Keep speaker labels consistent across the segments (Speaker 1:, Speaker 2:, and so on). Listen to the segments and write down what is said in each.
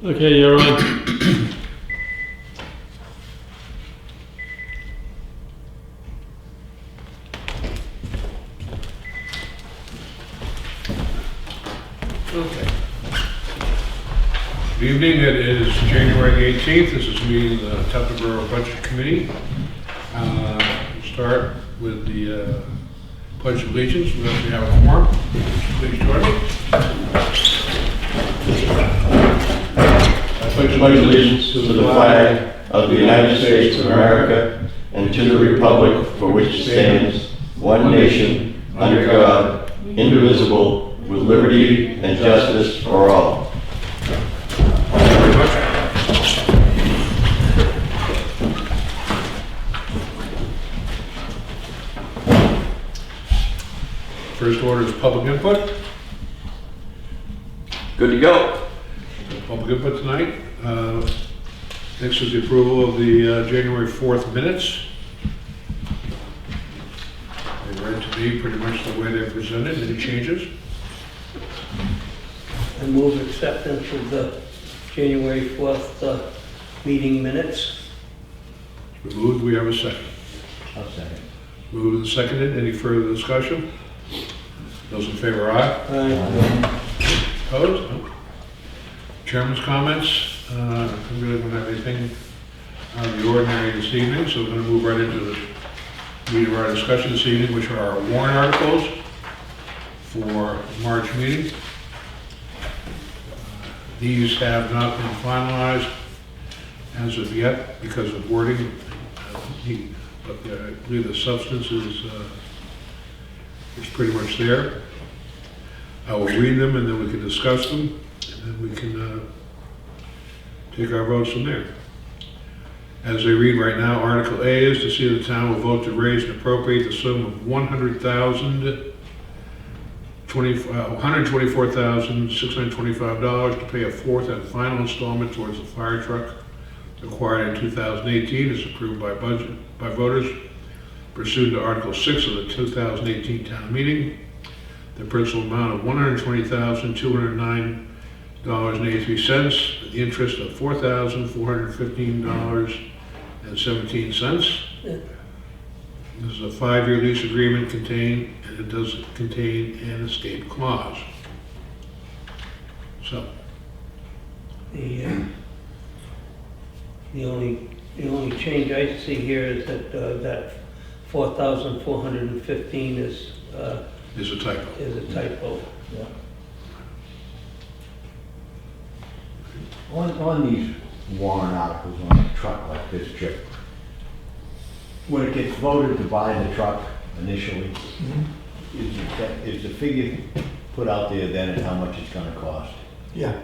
Speaker 1: Okay, you're on.
Speaker 2: Okay. Good evening, it is January 18th. This is meeting of the Tufton Borough Budget Committee. We'll start with the Pledge of Allegiance. We actually have a quorum. Please join me.
Speaker 3: I pledge allegiance to the flag of the United States of America and to the republic for which it stands, one nation, under God, indivisible, with liberty and justice for all.
Speaker 2: Thank you very much. First order is public input.
Speaker 3: Good to go.
Speaker 2: Public input tonight. Next is the approval of the January 4th minutes. They read to me pretty much the way they're presented. Any changes?
Speaker 4: I move acceptance of the January 4th meeting minutes.
Speaker 2: Moved. We have a second.
Speaker 4: I'll second.
Speaker 2: Moved and seconded. Any further discussion? Those in favor, aye.
Speaker 4: Aye.
Speaker 2: Opposed? No. Chairman's comments. I really don't have anything out of the ordinary this evening, so we're going to move right into the meat of our discussion this evening, which are our warrant articles for March meeting. These have not been finalized as of yet because of wording, but I believe the substance is pretty much there. I will read them and then we can discuss them, and then we can take our votes from there. As I read right now, Article A is to see if the town will vote to raise and appropriate the sum of $124,625 to pay a fourth and final installment towards the fire truck acquired in 2018 as approved by voters pursuant to Article 6 of the 2018 town meeting. The principal amount of $120,209.83, the interest of $4,415.17. This is a 5-year lease agreement and it does contain an escape clause. So,
Speaker 4: The only change I see here is that that 4,415 is
Speaker 2: is a typo.
Speaker 4: a typo. Yeah.
Speaker 5: On these warrant articles on a truck like this, Chip, when it gets voted to buy the truck initially, is the figure put out there then at how much it's gonna cost?
Speaker 6: Yeah,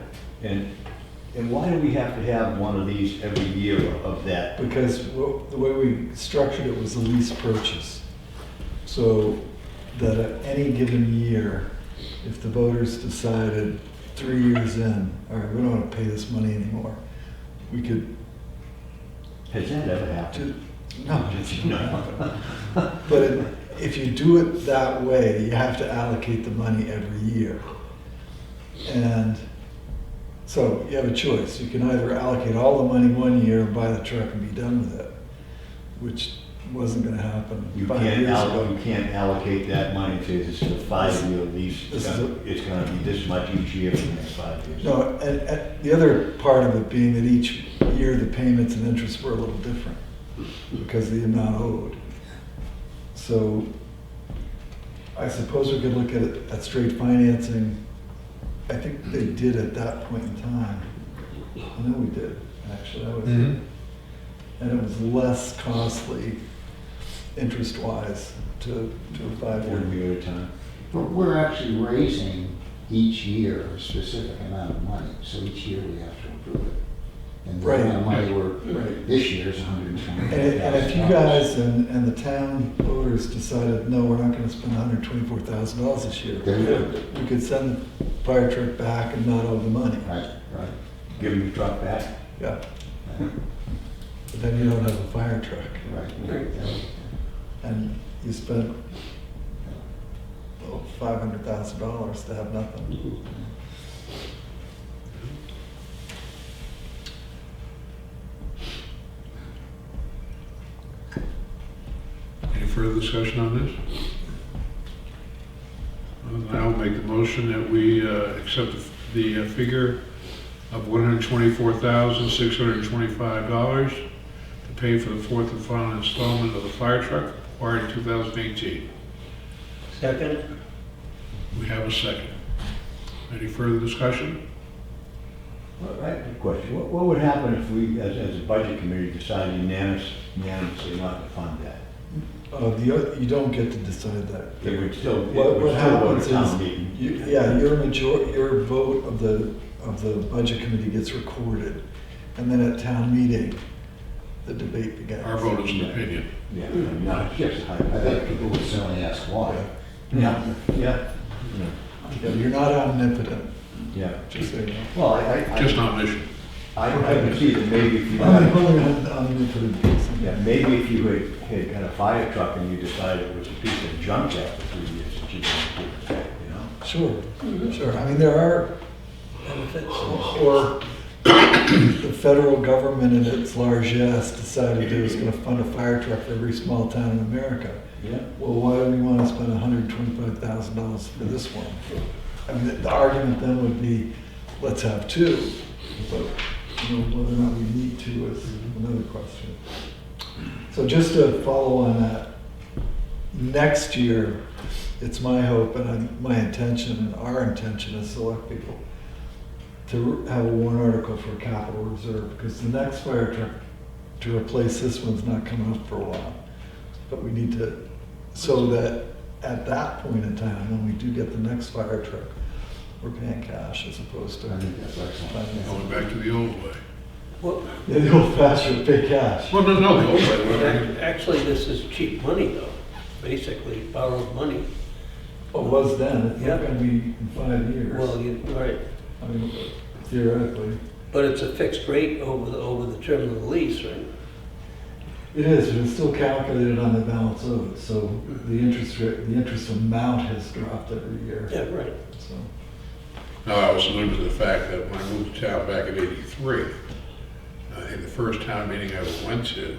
Speaker 5: And why do we have to have one of these every year of that?
Speaker 6: because the way we structured it was a lease purchase. So that at any given year, if the voters decided 3 years in, all right, we don't want to pay this money anymore, we could
Speaker 5: Has that ever happened?
Speaker 6: no. But if you do it that way, you have to allocate the money every year. And so you have a choice. You can either allocate all the money one year and buy the truck and be done with it, which wasn't going to happen
Speaker 5: You
Speaker 6: 5 years ago.
Speaker 5: can't allocate that money to this is a 5-year lease. It's gonna be this much each year for the next 5 years.
Speaker 6: No, and the other part of it being that each year the payments and interest were a little different because of the amount owed. So I suppose we could look at it at straight financing. I think they did at that point in time. I know we did, actually. That was
Speaker 2: Mhm.
Speaker 6: And it was less costly interest-wise to a 5-year.
Speaker 5: 1 year at a time.
Speaker 7: But we're actually raising each year a specific amount of money, so each year we have to approve it. And the
Speaker 6: Right.
Speaker 7: amount of money
Speaker 6: Right.
Speaker 7: this year is $120,000.
Speaker 6: And if you guys and the town voters decided, no, we're not gonna spend $124,000 this year,
Speaker 7: Then
Speaker 6: we could send the fire truck back and not owe the money.
Speaker 7: Right, right.
Speaker 5: Give them the truck back.
Speaker 6: Yeah, but then you don't have a fire truck,
Speaker 7: Right.
Speaker 6: and you spent $500,000 to have nothing.
Speaker 2: further discussion on this? I'll make the motion that we accept the figure of $124,625 to pay for the fourth and final installment of the fire truck acquired in 2018.
Speaker 4: Second?
Speaker 2: We have a second. Any further discussion?
Speaker 5: Well, I have a question. What would happen if we, as a budget committee, decided unanimously not to fund that?
Speaker 6: You don't get to decide that.
Speaker 5: It would still,
Speaker 6: What happens
Speaker 5: go to town
Speaker 6: is,
Speaker 5: meeting.
Speaker 6: your vote of the budget committee gets recorded, and then at town meeting, the debate begins.
Speaker 2: Our vote is an opinion.
Speaker 5: Yeah, not just,
Speaker 7: I think people would certainly ask why.
Speaker 5: yeah, yeah,
Speaker 6: Yeah, you're not omnipotent,
Speaker 5: yeah.
Speaker 6: just so you know.
Speaker 5: Well,
Speaker 2: Just omniscient.
Speaker 5: I can see that maybe if you
Speaker 6: I'm
Speaker 5: had,
Speaker 6: only omnipotent person.
Speaker 5: yeah, maybe if you had got a fire truck and you decided it was a piece of junk after 3 years, that you'd want to give it back, you know?
Speaker 6: Sure, sure. I mean, there are,
Speaker 4: Benefits?
Speaker 6: or the federal government in its largesse decided it was gonna fund a fire truck for every small town in America.
Speaker 5: Yeah.
Speaker 6: Well, why do we want to spend $125,000 for this one? I mean, the argument then would be, let's have two, but, you know, whether or not we need to is another question. So just to follow on that, next year, it's my hope and my intention and our intention as select people to have a warrant article for a capital reserve, because the next fire truck to replace this one's not coming up for a while. But we need to, so that at that point in time, when we do get the next fire truck, we're paying cash as opposed to.
Speaker 7: I think that's excellent.
Speaker 2: Going back to the old way.
Speaker 4: Well,
Speaker 6: Yeah, the old fashioned pay cash.
Speaker 2: Well, no, the old way.
Speaker 4: actually, this is cheap money though, basically borrowed money.
Speaker 6: It was then, it's
Speaker 4: Yeah.
Speaker 6: not gonna be in 5 years.
Speaker 4: Well, right,
Speaker 6: I mean, theoretically.
Speaker 4: but it's a fixed rate over the term of the lease, right?
Speaker 6: It is, but it's still calculated on the balance owed, so the interest rate, the interest amount has dropped every year,
Speaker 4: Yeah, right.
Speaker 6: so.
Speaker 2: Now, I was alluding to the fact that when I moved to town back in '83, I think the first town meeting I ever went to,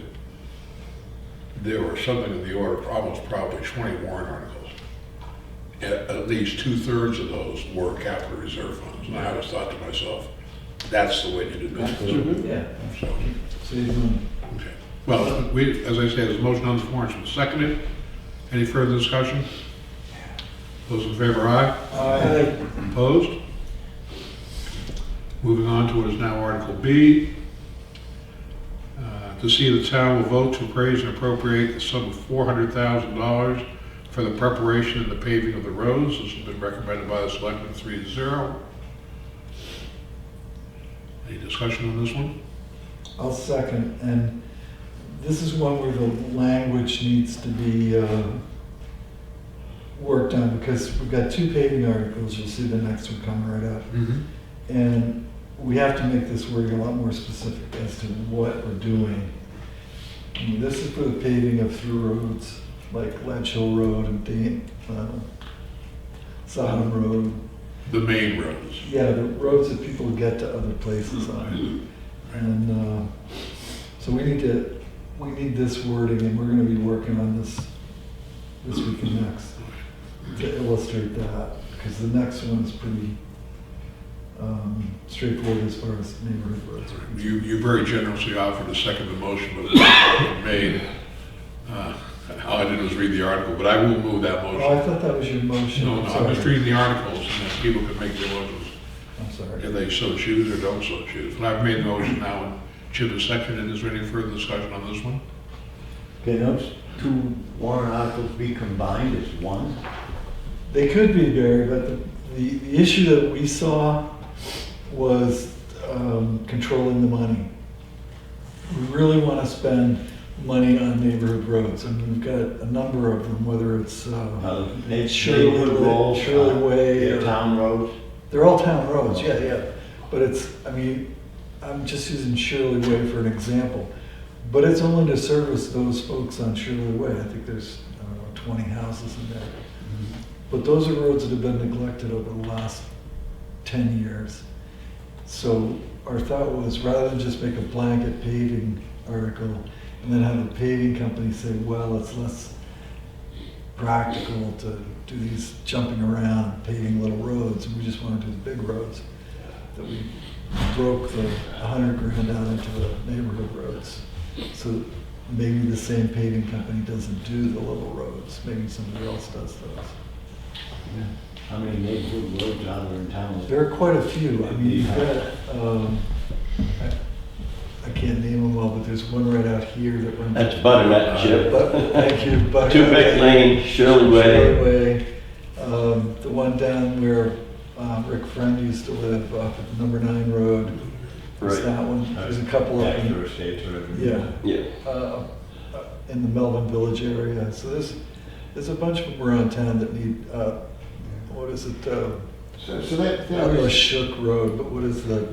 Speaker 2: there were something in the order of almost probably 20 warrant articles. At least 2/3 of those were capital reserve funds. And I always thought to myself, that's the way to do business.
Speaker 6: Yeah.
Speaker 2: So,
Speaker 6: Save money.
Speaker 2: okay. Well, we, as I said, there's a motion on the floor, and it's been seconded. Any further discussion? Those in favor, aye. Opposed? Moving on to what is now Article B. To see the town will vote to appraise and appropriate the sum of $400,000 for the preparation and the paving of the roads. This has been recommended by the selectmen 3-0. Any discussion on this one?
Speaker 6: I'll second, and this is one where the language needs to be worked on, because we've got two paving articles, you'll see the next one coming right up. And we have to make this wording a lot more specific as to what we're doing. I mean, this is for the paving of through roads, like Ledge Hill Road and Sodom Road.
Speaker 2: The main roads.
Speaker 6: Yeah, the roads that people get to other places on. And so we need this wording, and we're gonna be working on this week and next to illustrate that, because the next one's pretty straightforward as far as neighborhood roads are concerned.
Speaker 2: You very generously offered to second the motion, but it wasn't made. All I did was read the article, but I will move that
Speaker 6: Oh, I
Speaker 2: motion.
Speaker 6: thought that was your motion.
Speaker 2: No, I'm just reading the articles, and then people can make their motions
Speaker 6: I'm sorry.
Speaker 2: if they so choose or don't so choose. But I've made the motion now, and Chip has seconded. Is there any further discussion on this one?
Speaker 5: Can those two warrant articles be combined as one?
Speaker 6: They could be, Barry, but the issue that we saw was controlling the money. We really want to spend money on neighborhood roads, and we've got a number of them, whether it's Shirley Way,
Speaker 5: They're town roads?
Speaker 6: they're all town roads, yeah. But it's, I mean, I'm just using Shirley Way for an example, but it's only to service those folks on Shirley Way. I think there's, I don't know, 20 houses in there. But those are roads that have been neglected over the last 10 years. So our thought was, rather than just make a blanket paving article and then have the paving company say, well, it's less practical to do these jumping around, paving little roads, and we just want to do the big roads. That we broke the 100 grand down into the neighborhood roads. So maybe the same paving company doesn't do the little roads, maybe somebody else does those.
Speaker 5: Yeah. How many neighborhood roads are there in town?
Speaker 6: There are quite a few. I mean, you've got, I can't name them all, but there's one right out here that runs.
Speaker 3: That's Butternut, Chip.
Speaker 6: Thank you.
Speaker 3: Tubeck Lane, Shirley Way.
Speaker 6: Shirley Way. The one down where Rick Friend used to live off of number 9 Road. There's
Speaker 3: Right.
Speaker 6: that one. There's a couple up in,
Speaker 5: After Estates Road.
Speaker 6: yeah,
Speaker 3: Yeah.
Speaker 6: in the Melvin Village area. So there's a bunch of them around town that need, what is it?
Speaker 7: So that
Speaker 6: Not
Speaker 7: was,
Speaker 6: Shook Road, but what is the,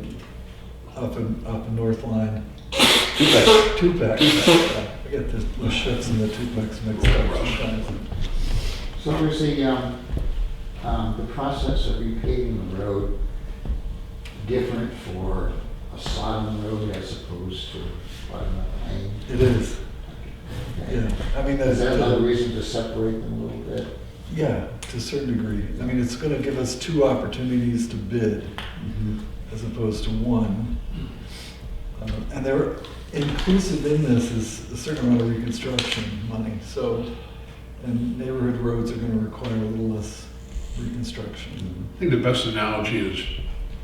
Speaker 6: up in North Line?
Speaker 3: Tubeck.
Speaker 6: Tupac. I get the Shooks and the Tupacs mixed up sometimes.
Speaker 7: so was the process of repaving the road different for a Sodom Road as opposed to Butternut Lane?
Speaker 6: It is,
Speaker 7: Okay.
Speaker 6: yeah. I mean,
Speaker 7: Is that another
Speaker 6: that's,
Speaker 7: reason to separate them a little bit?
Speaker 6: yeah, to a certain degree. I mean, it's gonna give us 2 opportunities to bid as opposed to 1. And they're inclusive in this is a certain amount of reconstruction money, so, and neighborhood roads are gonna require a little less reconstruction.
Speaker 2: I think the best analogy is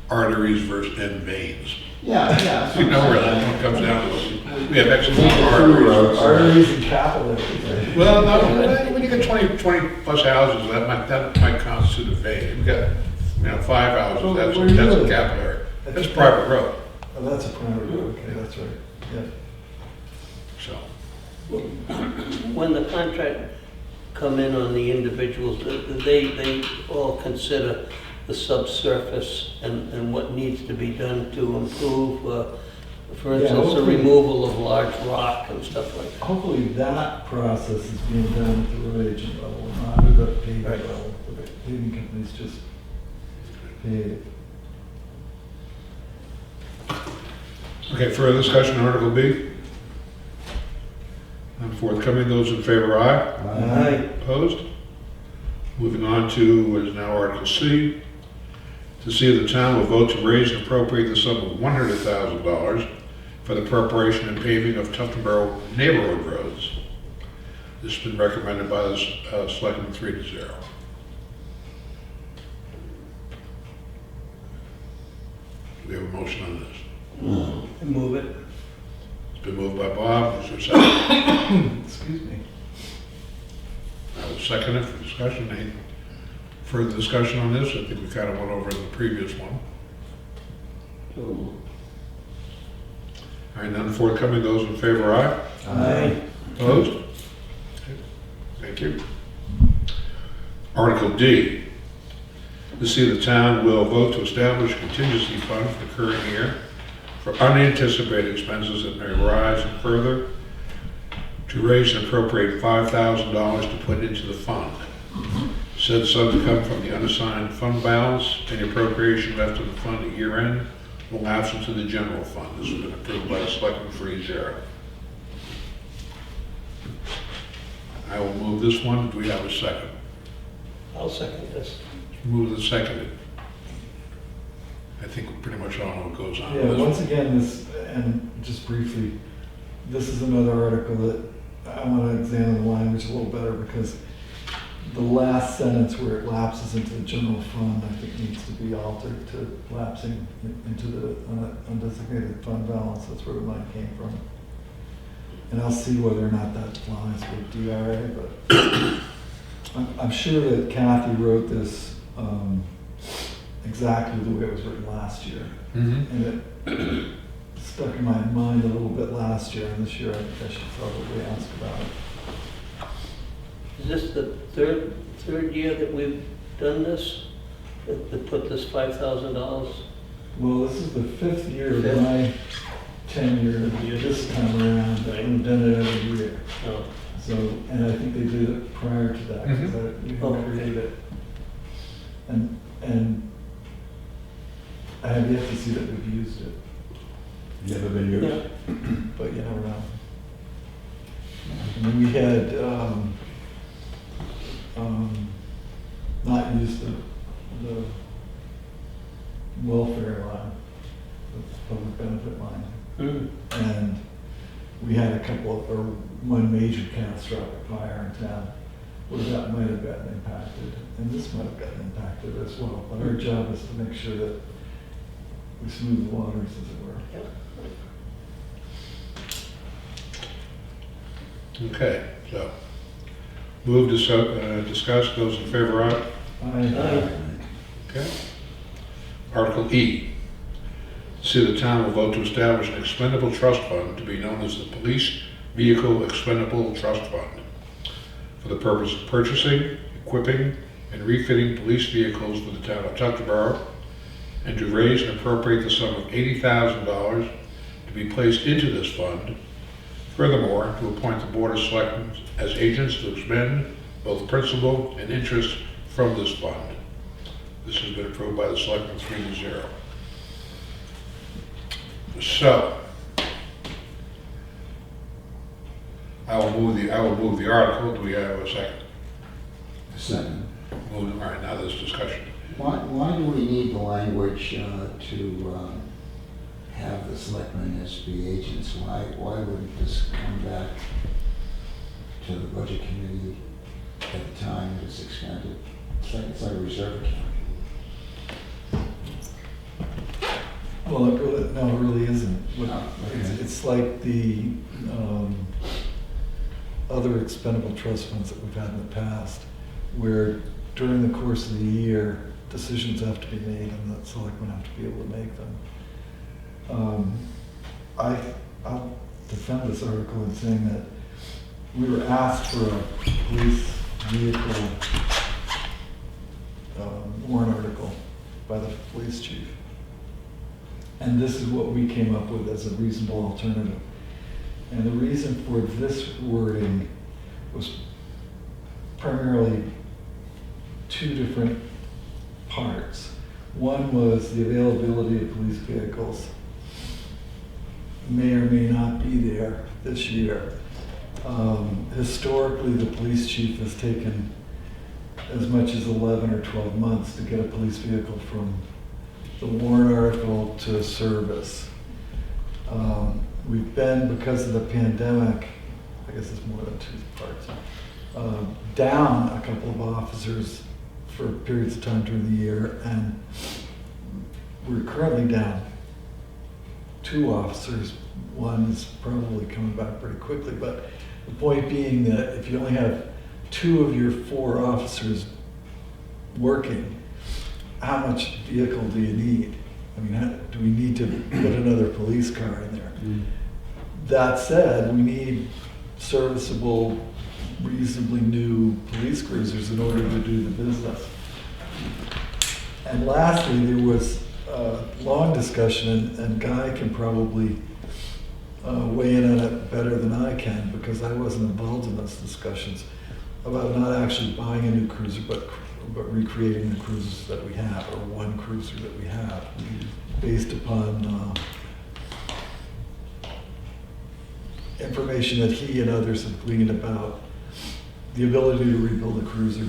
Speaker 2: arteries versus and veins.
Speaker 7: Yeah.
Speaker 2: You know, really, when it comes down to it. We have excellent
Speaker 7: Through
Speaker 2: arteries.
Speaker 7: roads.
Speaker 6: Arteries and capillaries, right?
Speaker 2: Well, no, when you get 20 plus houses, that might constitute a vein. We've got, 5 houses,
Speaker 6: Well,
Speaker 2: that's
Speaker 6: where do you
Speaker 2: a
Speaker 6: live?
Speaker 2: capillary. That's a private road,
Speaker 6: Oh, that's a private road, okay, that's right, yeah.
Speaker 2: so.
Speaker 4: When the contract come in on the individuals, they all consider the subsurface and what needs to be done to improve, for
Speaker 6: Yeah,
Speaker 4: instance, the
Speaker 6: hopefully-
Speaker 4: removal of large rock and stuff like that.
Speaker 6: Hopefully that process is being done at the road agent level, not at the paving
Speaker 4: Right.
Speaker 6: level. The paving companies just pay.
Speaker 2: Okay, further discussion on Article B? None forthcoming, those in favor, aye.
Speaker 6: Aye.
Speaker 2: Opposed? Moving on to what is now Article C. To see if the town will vote to raise and appropriate the sum of $100,000 for the preparation and paving of Tuftonboro neighborhood roads. This has been recommended by the Selectmen 3-0. Do we have a motion on this?
Speaker 4: Move it.
Speaker 2: It's been moved by Bob, is there a second?
Speaker 6: Excuse me.
Speaker 2: I will second it for discussion. Any further discussion on this? I think we kind of went over in the previous one. All right, none forthcoming, those in favor, aye.
Speaker 6: Aye.
Speaker 2: Opposed? Okay, thank you. Article D. To see the town will vote to establish a contingency fund for the current year for unanticipated expenses that may arise, and further, to raise and appropriate $5,000 to put into the fund. Said sum to come from the unassigned fund balance. Any appropriation left in the fund at year end will lapse into the general fund. This has been approved by the Selectmen 3-0. I will move this one. Do we have a second?
Speaker 4: I'll second this.
Speaker 2: Move and seconded. I think we pretty much all know what goes on
Speaker 6: Yeah,
Speaker 2: with this.
Speaker 6: once again, this, and just briefly, this is another article that I want to examine the language a little better, because the last sentence where it lapses into the general fund, I think needs to be altered to lapsing into the undesignated fund balance. That's where the money came from. And I'll see whether or not that flies with DRA, but I'm sure that Kathy wrote this exactly the way it was written last year.
Speaker 2: Mhm.
Speaker 6: And it stuck in my mind a little bit last year, and this year I think I should probably ask about it.
Speaker 4: Is this the third year that we've done this? That put this $5,000?
Speaker 6: Well, this is the 5th year of my tenure this time around. I've done it every year.
Speaker 4: No.
Speaker 6: So, and I think they did it prior to that, because we
Speaker 4: Oh,
Speaker 6: helped
Speaker 4: okay.
Speaker 6: create it. And I have yet to see that we've used it,
Speaker 5: Never been used?
Speaker 4: Yeah.
Speaker 6: but you never know. And then we had, not use the welfare line, the public benefit line. And we had a couple, or one major catastrophic fire in town where that might have gotten impacted, and this might have gotten impacted as well. But our job is to make sure that we smooth the waters, as it were.
Speaker 2: Okay, so, move to discuss, those in favor, aye?
Speaker 6: Aye.
Speaker 2: Okay. Article E. See the town will vote to establish an expendable trust fund to be known as the Police Vehicle Expendable Trust Fund for the purpose of purchasing, equipping, and refitting police vehicles for the town of Tewksbury, and to raise and appropriate the sum of $80,000 to be placed into this fund. Furthermore, to appoint the Board of Selectmen as agents to expend both principal and interest from this fund. This has been approved by the Selectmen 3-0. So, I will move the article. Do we have a second?
Speaker 7: Second.
Speaker 2: All right, now there's discussion.
Speaker 7: Why do we need the language to have the selectmen as the agents? Why wouldn't this come back to the budget committee at the time it was expended? It's like a reserve account.
Speaker 6: Well, it really isn't.
Speaker 7: Oh, okay.
Speaker 6: It's like the other expendable trust funds that we've had in the past, where during the course of the year, decisions have to be made and the selectmen have to be able to make them. I'll defend this article in saying that we were asked for a police vehicle warrant article by the police chief. And this is what we came up with as a reasonable alternative. And the reason for this wording was primarily two different parts. One was the availability of police vehicles may or may not be there this year. Historically, the police chief has taken as much as 11 or 12 months to get a police vehicle from the warrant article to service. We've been, because of the pandemic, I guess it's more than two parts, down a couple of officers for periods of time during the year, and we're currently down 2 officers. One is probably coming back pretty quickly, but the point being that if you only have 2 of your 4 officers working, how much vehicle do you need? I mean, do we need to put another police car in there? That said, we need serviceable, reasonably new police cruisers in order to do the business. And lastly, there was a long discussion, and Guy can probably weigh in on it better than I can, because I wasn't involved in those discussions, about not actually buying a new cruiser, but recreating the cruisers that we have, or one cruiser that we have, based upon information that he and others have gleaned about the ability to rebuild a cruiser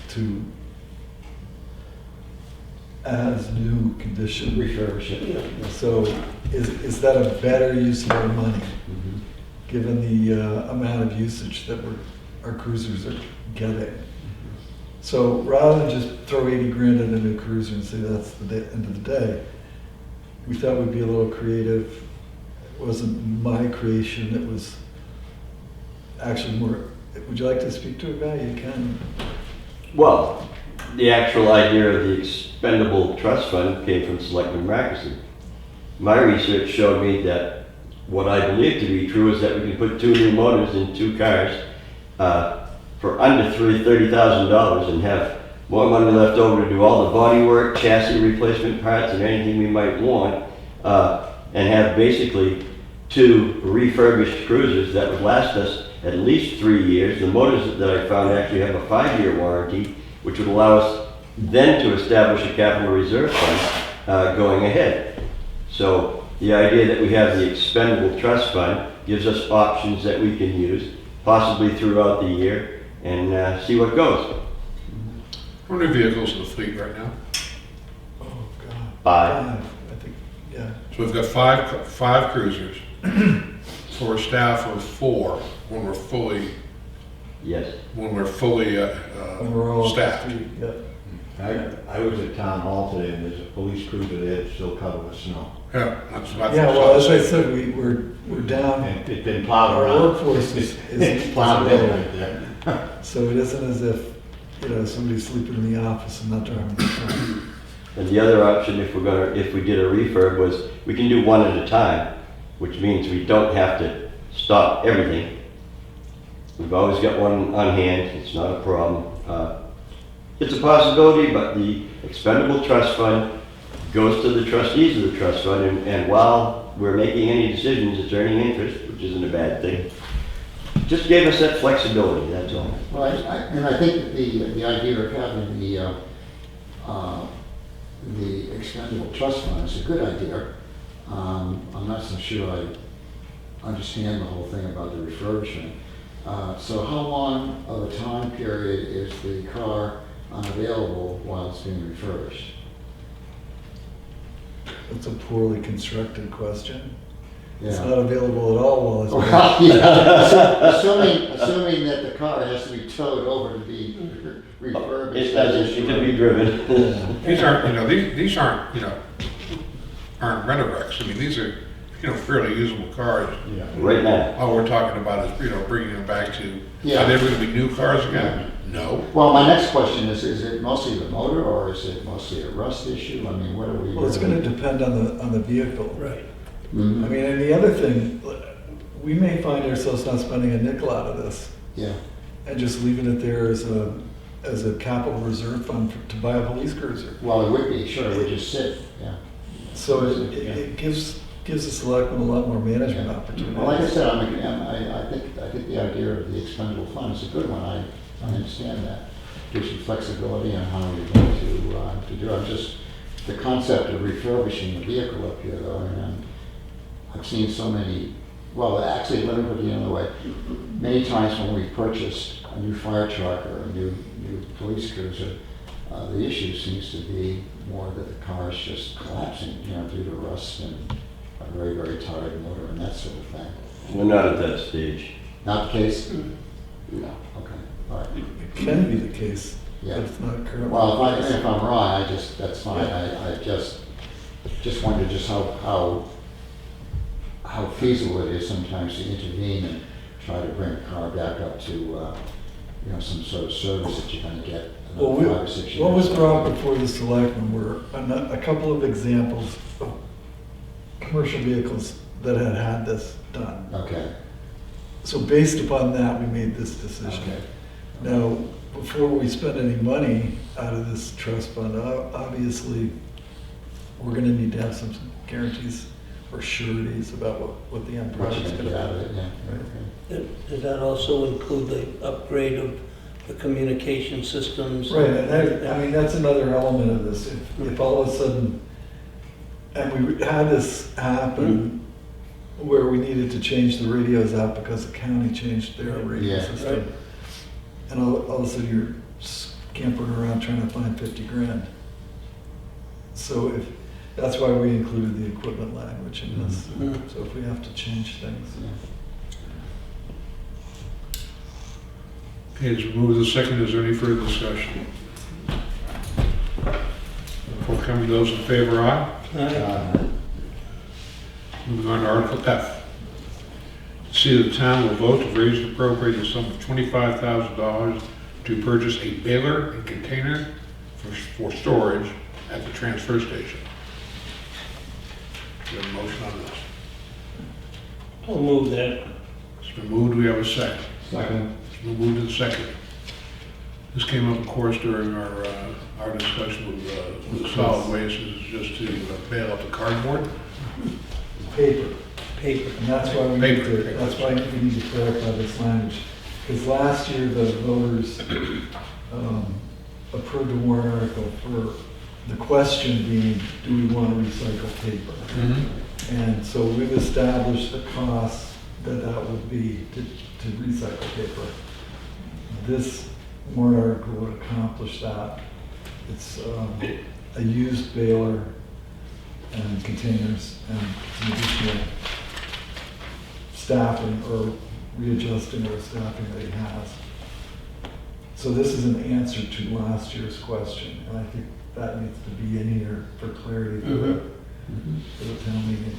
Speaker 6: to as new condition.
Speaker 3: Refurbish it.
Speaker 6: So is that a better use of our money, given the amount of usage that our cruisers are getting? So rather than just throw 80 grand in a new cruiser and say that's the end of the day, we thought we'd be a little creative. It wasn't my creation, it was actually more. Would you like to speak to it, Guy? You can.
Speaker 3: Well, the actual idea of the expendable trust fund came from Selectman Marcuson. My research showed me that what I believe to be true is that we can put 2 new motors in 2 cars for under $30,000 and have more money left over to do all the body work, chassis replacement parts, and anything we might want, and have basically 2 refurbished cruisers that would last us at least 3 years. The motors that I found actually have a 5-year warranty, which would allow us then to establish a capital reserve fund going ahead. So the idea that we have the expendable trust fund gives us options that we can use, possibly throughout the year, and see what goes.
Speaker 2: How many vehicles in the fleet right now?
Speaker 6: Oh, God.
Speaker 3: 5.
Speaker 6: I think, yeah.
Speaker 2: So we've got five cruisers for a staff of 4 when we're fully
Speaker 3: Yes.
Speaker 6: When we're all up to
Speaker 2: staffed.
Speaker 6: speed, yeah.
Speaker 5: I was at town hall today, and there's a police cruiser there that's still covered with snow.
Speaker 2: Yeah, that's what I
Speaker 6: Yeah,
Speaker 2: thought.
Speaker 6: well, as I said, we're down,
Speaker 5: And it's been plowed
Speaker 6: our
Speaker 5: around.
Speaker 6: workforce is
Speaker 5: It's plowed in right there.
Speaker 6: so it isn't as if, somebody's sleeping in the office and not driving the car.
Speaker 3: And the other option, if we did a refurb, was we can do one at a time, which means we don't have to stop everything. We've always got one on hand, it's not a problem. It's a possibility, but the expendable trust fund goes to the trustees of the trust fund, and while we're making any decisions, it's earning interest, which isn't a bad thing. Just gave us that flexibility, that's all.
Speaker 7: Well, and I think that the idea of having the expendable trust fund is a good idea. I'm not so sure I understand the whole thing about the refurbishment. So how long of a time period is the car unavailable while it's being refurbished?
Speaker 6: That's a poorly constructed question. It's
Speaker 7: Yeah.
Speaker 6: not available at all while it's being.
Speaker 7: Well, yeah. Assuming that the car has to be towed over to be refurbished.
Speaker 3: It doesn't, it can be driven.
Speaker 2: These aren't, these aren't rent-a-wrecks. I mean, these are, fairly usable cars.
Speaker 5: Yeah.
Speaker 3: Right now.
Speaker 2: All we're talking about is, bringing them back to,
Speaker 7: Yeah.
Speaker 2: are they going to be new cars again? No.
Speaker 7: Well, my next question is it mostly the motor or is it mostly a rust issue? I mean, what are we?
Speaker 6: Well, it's gonna depend on the vehicle.
Speaker 4: Right.
Speaker 7: Mhm.
Speaker 6: I mean, and the other thing, we may find ourselves not spending a nickel out of this
Speaker 7: Yeah,
Speaker 6: and just leaving it there as a capital reserve fund to buy a police cruiser.
Speaker 7: well, it would be, sure, it would just sit, yeah.
Speaker 6: So it gives the selectmen a lot more management opportunities.
Speaker 7: Well, like I said, I think the idea of the expendable fund is a good one. I understand that. Gives you flexibility on how you're going to do it. Just the concept of refurbishing the vehicle up here though, and I've seen so many, well, actually, let me put it the other way. Many times when we've purchased a new fire truck or a new police cruiser, the issue seems to be more that the car is just collapsing, due to rust and a very, very tired motor and that sort of thing.
Speaker 3: We're not at that stage.
Speaker 7: Not the case?
Speaker 3: No.
Speaker 7: Okay, all right.
Speaker 6: It can be the case,
Speaker 7: Yeah.
Speaker 6: but it's not currently.
Speaker 7: Well,
Speaker 6: the case.
Speaker 7: if I'm wrong, that's fine. I just wondered just how feasible it is sometimes to intervene and try to bring a car back up to, some sort of service that you're gonna get
Speaker 6: Well,
Speaker 7: another 5 or 6 years.
Speaker 6: what was brought before the selectmen were a couple of examples of commercial vehicles that had this done.
Speaker 7: Okay,
Speaker 6: So based upon that, we made this decision.
Speaker 7: okay.
Speaker 6: Now, before we spend any money out of this trust fund, obviously, we're gonna need to have some guarantees or sureties about what the end
Speaker 7: What
Speaker 6: product's
Speaker 7: you're
Speaker 6: gonna
Speaker 7: gonna get out of it,
Speaker 6: be.
Speaker 7: yeah.
Speaker 6: Right.
Speaker 7: Okay.
Speaker 4: Does that also include the upgrade of the communication systems?
Speaker 6: Right, and that's another element of this. If all of a sudden, and we had this happen where we needed to change the radios out because the county changed their radio
Speaker 7: Yeah.
Speaker 6: system.
Speaker 4: Right.
Speaker 6: And all of a sudden you're scampering around trying to find 50 grand. So that's why we included the equipment language in this.
Speaker 4: Mhm.
Speaker 6: So if we have to change things.
Speaker 7: Yeah.
Speaker 2: Okay, it's been moved to second. Is there any further discussion? Before coming to those in favor, aye. Moving on to Article F. See that the town will vote to raise and appropriate the sum of $25,000 to purchase a baler and container for storage at the transfer station. Do we have a motion on this?
Speaker 4: I'll move that.
Speaker 2: It's been moved. Do we have a second?
Speaker 5: Second.
Speaker 2: It's been moved and second. This came up, of course, during our discussion with solid waste, is just to bail up the cardboard.
Speaker 6: Paper.
Speaker 4: Paper.
Speaker 6: And that's why we need
Speaker 2: Paper.
Speaker 6: to clarify this language. Because last year, the voters approved a warrant article for the question being, do we want to recycle paper? And so we've established the cost that would be to recycle paper. this warrant article would accomplish that. It's a used baler and containers and some additional staffing or readjusting our staffing that he has. So this is an answer to last year's question, and I think that needs to be in here for clarity for the town meeting.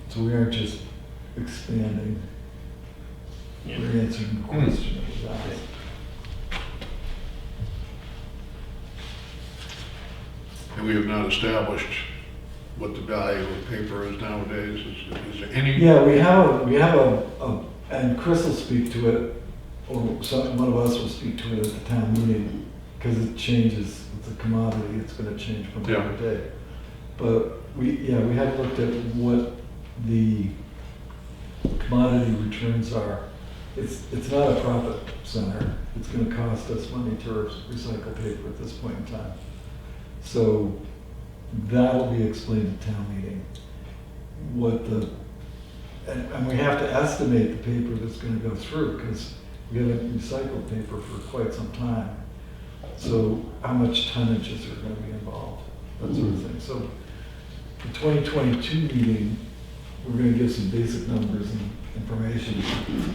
Speaker 6: So we aren't just expanding, we're answering the question that was asked.
Speaker 2: And we have not established what the value of paper is nowadays. Is there any?
Speaker 6: Yeah, we have a, and Chris will speak to it, or one of us will speak to it at the town meeting, because it changes, it's a commodity, it's gonna change from day to day. But we have looked at what the commodity returns are. It's not a profit center, it's gonna cost us money to recycle paper at this point in time. So that'll be explained at town meeting. And we have to estimate the paper that's gonna go through, because we haven't recycled paper for quite some time. So how much tonnages are gonna be involved, that sort of thing. So the 2022 meeting, we're gonna give some basic numbers and information.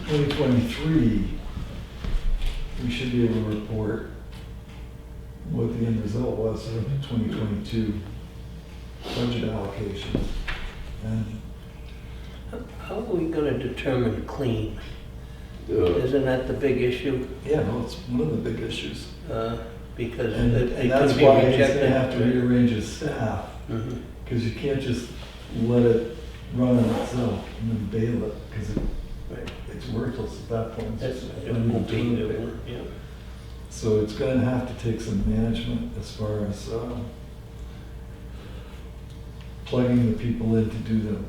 Speaker 6: 2023, we should be able to report what the end result was of the 2022 budget allocation. And
Speaker 4: How are we gonna determine clean? Isn't that the big issue?
Speaker 6: yeah, no, it's one of the big issues.
Speaker 4: Because
Speaker 6: And
Speaker 4: it
Speaker 6: that's
Speaker 4: could be
Speaker 6: why he's
Speaker 4: rejected.
Speaker 6: gonna have to rearrange his staff,
Speaker 4: Mhm.
Speaker 6: because you can't just let it run on itself and then bail it, because
Speaker 4: Right.
Speaker 6: it's worthless at that point.
Speaker 4: That's,
Speaker 6: It's
Speaker 4: it won't be,
Speaker 6: toilet
Speaker 4: it
Speaker 6: paper.
Speaker 4: won't, yeah.
Speaker 6: So it's gonna have to take some management as far as plugging the people in to do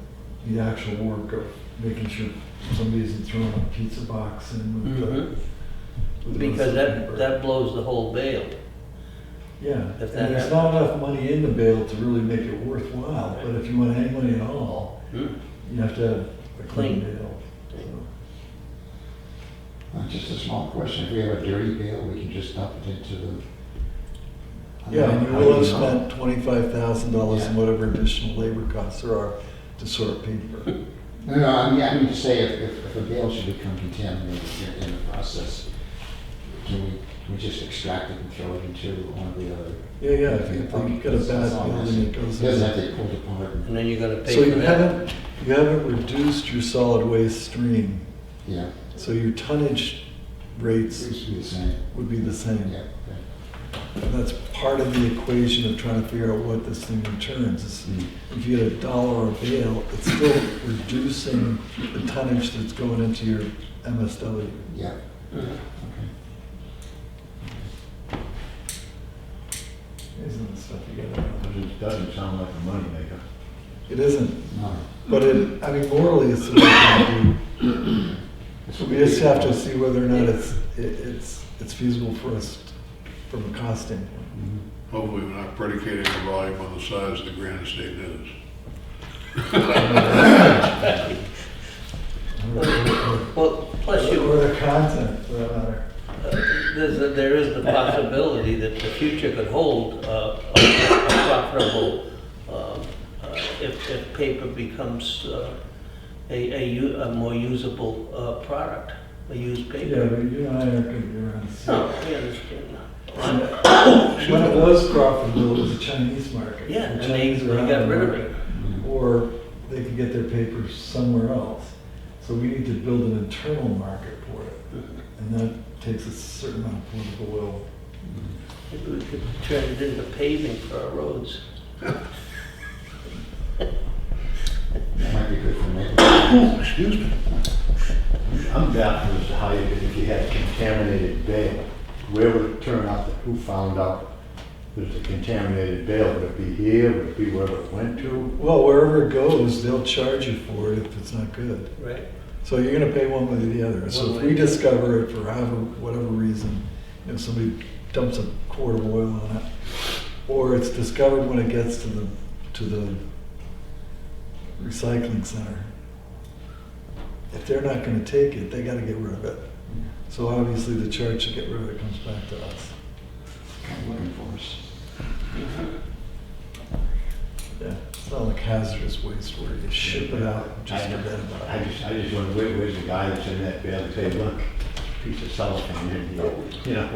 Speaker 6: the actual work of making sure somebody isn't throwing a pizza box in with the.
Speaker 4: Mhm.
Speaker 6: with the
Speaker 4: Because
Speaker 6: rest of the paper.
Speaker 4: that blows the whole bale.
Speaker 6: Yeah,
Speaker 4: if that
Speaker 6: and there's not enough money in the bail to really make it worthwhile, but if you want any money at all,
Speaker 4: Hmm.
Speaker 6: you have to have a clean
Speaker 4: Clean.
Speaker 6: bail. So,
Speaker 7: Just a small question, if we have a dirty bale, we can just dump it into the.
Speaker 6: yeah, and you
Speaker 7: How
Speaker 6: will
Speaker 7: do
Speaker 6: have
Speaker 7: know?
Speaker 6: spent $25,000 in
Speaker 7: Yeah.
Speaker 6: whatever additional labor costs there are to sort paper.
Speaker 7: No, I mean to say if a bale should become contaminated in the process, can we just extract it and throw it into one of the other?
Speaker 6: Yeah, if you've got a bad building, it goes
Speaker 7: It doesn't
Speaker 6: in.
Speaker 7: have to get pulled apart.
Speaker 4: And then you're gonna pay
Speaker 6: So
Speaker 4: for
Speaker 6: you
Speaker 4: that.
Speaker 6: haven't reduced your solid waste stream,
Speaker 7: Yeah,
Speaker 6: so your tonnage
Speaker 7: it
Speaker 6: rates
Speaker 7: used to be the same,
Speaker 6: would be the same.
Speaker 7: yeah. Okay.
Speaker 6: And that's part of the equation of trying to figure out what this thing returns. Is if you get $1 a bale, it's still reducing the tonnage that's going into your MSW.
Speaker 7: Yeah,
Speaker 4: Mhm.
Speaker 7: okay.
Speaker 6: Isn't the stuff you gotta know?
Speaker 5: It doesn't sound like a moneymaker.
Speaker 6: It isn't,
Speaker 7: No.
Speaker 6: but I mean, morally, it's the right thing to do.
Speaker 7: This
Speaker 6: So
Speaker 7: will
Speaker 6: we
Speaker 7: be
Speaker 6: just
Speaker 7: big
Speaker 6: have to
Speaker 7: problem.
Speaker 6: see whether or not it's feasible for us from a cost standpoint.
Speaker 7: Mhm.
Speaker 2: Hopefully we're not predicating the volume on the size of the grand estate is.
Speaker 4: Well, plus you,
Speaker 6: Or the content, for that matter.
Speaker 4: there is the possibility that the future could hold a profitable, if paper becomes a more usable product, a used
Speaker 6: Yeah,
Speaker 4: paper.
Speaker 6: but you and I aren't gonna be around to see
Speaker 4: No,
Speaker 6: it.
Speaker 4: we understand.
Speaker 6: When it was profitable, it was a Chinese market.
Speaker 4: Yeah,
Speaker 6: The
Speaker 4: and they
Speaker 6: Chinese were out
Speaker 4: got
Speaker 6: of the
Speaker 4: rid of
Speaker 6: market.
Speaker 4: it.
Speaker 6: Or they could get their papers somewhere else. So we need to build an internal market for it. And that takes a certain amount of political will.
Speaker 4: Maybe we could turn it into paving for our roads.
Speaker 7: That might be good for me.
Speaker 2: Excuse me.
Speaker 5: I'm baffled as to how if you had contaminated bale, where would it turn out, who found out that it's a contaminated bale? Would it be here, would it be wherever it went to?
Speaker 6: Well, wherever it goes, they'll charge you for it if it's not good.
Speaker 4: Right.
Speaker 6: So you're gonna pay one way or the other. So
Speaker 4: One
Speaker 6: if
Speaker 4: way.
Speaker 6: we discover it for whatever reason, somebody dumps a quart of oil on it, or it's discovered when it gets to the recycling center, if they're not gonna take it, they gotta get rid of it. So obviously the charge to get rid of it comes back to us.
Speaker 7: I'm looking for us.
Speaker 6: Yeah. It's not like hazardous waste where you ship it out and just forget about
Speaker 5: I
Speaker 6: it.
Speaker 5: just wonder, where's the guy that's in that bed and say, look, piece of cellophane in here, you know?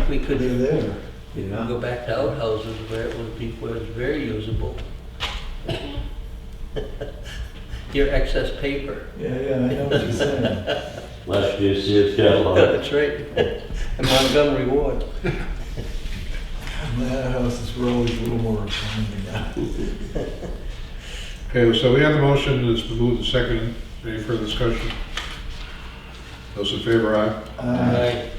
Speaker 4: We could
Speaker 6: They're there.
Speaker 5: You know?
Speaker 4: go back to outhouses where it was very usable. Your excess paper.
Speaker 6: Yeah, I know what you're saying.
Speaker 3: Last year's Sears catalog.
Speaker 4: That's right. And Montgomery Ward.
Speaker 6: The houses were always a little more refined than that.
Speaker 2: Okay, so we have the motion, it's been moved to second. Any further discussion? Those in favor, aye.
Speaker 4: Right.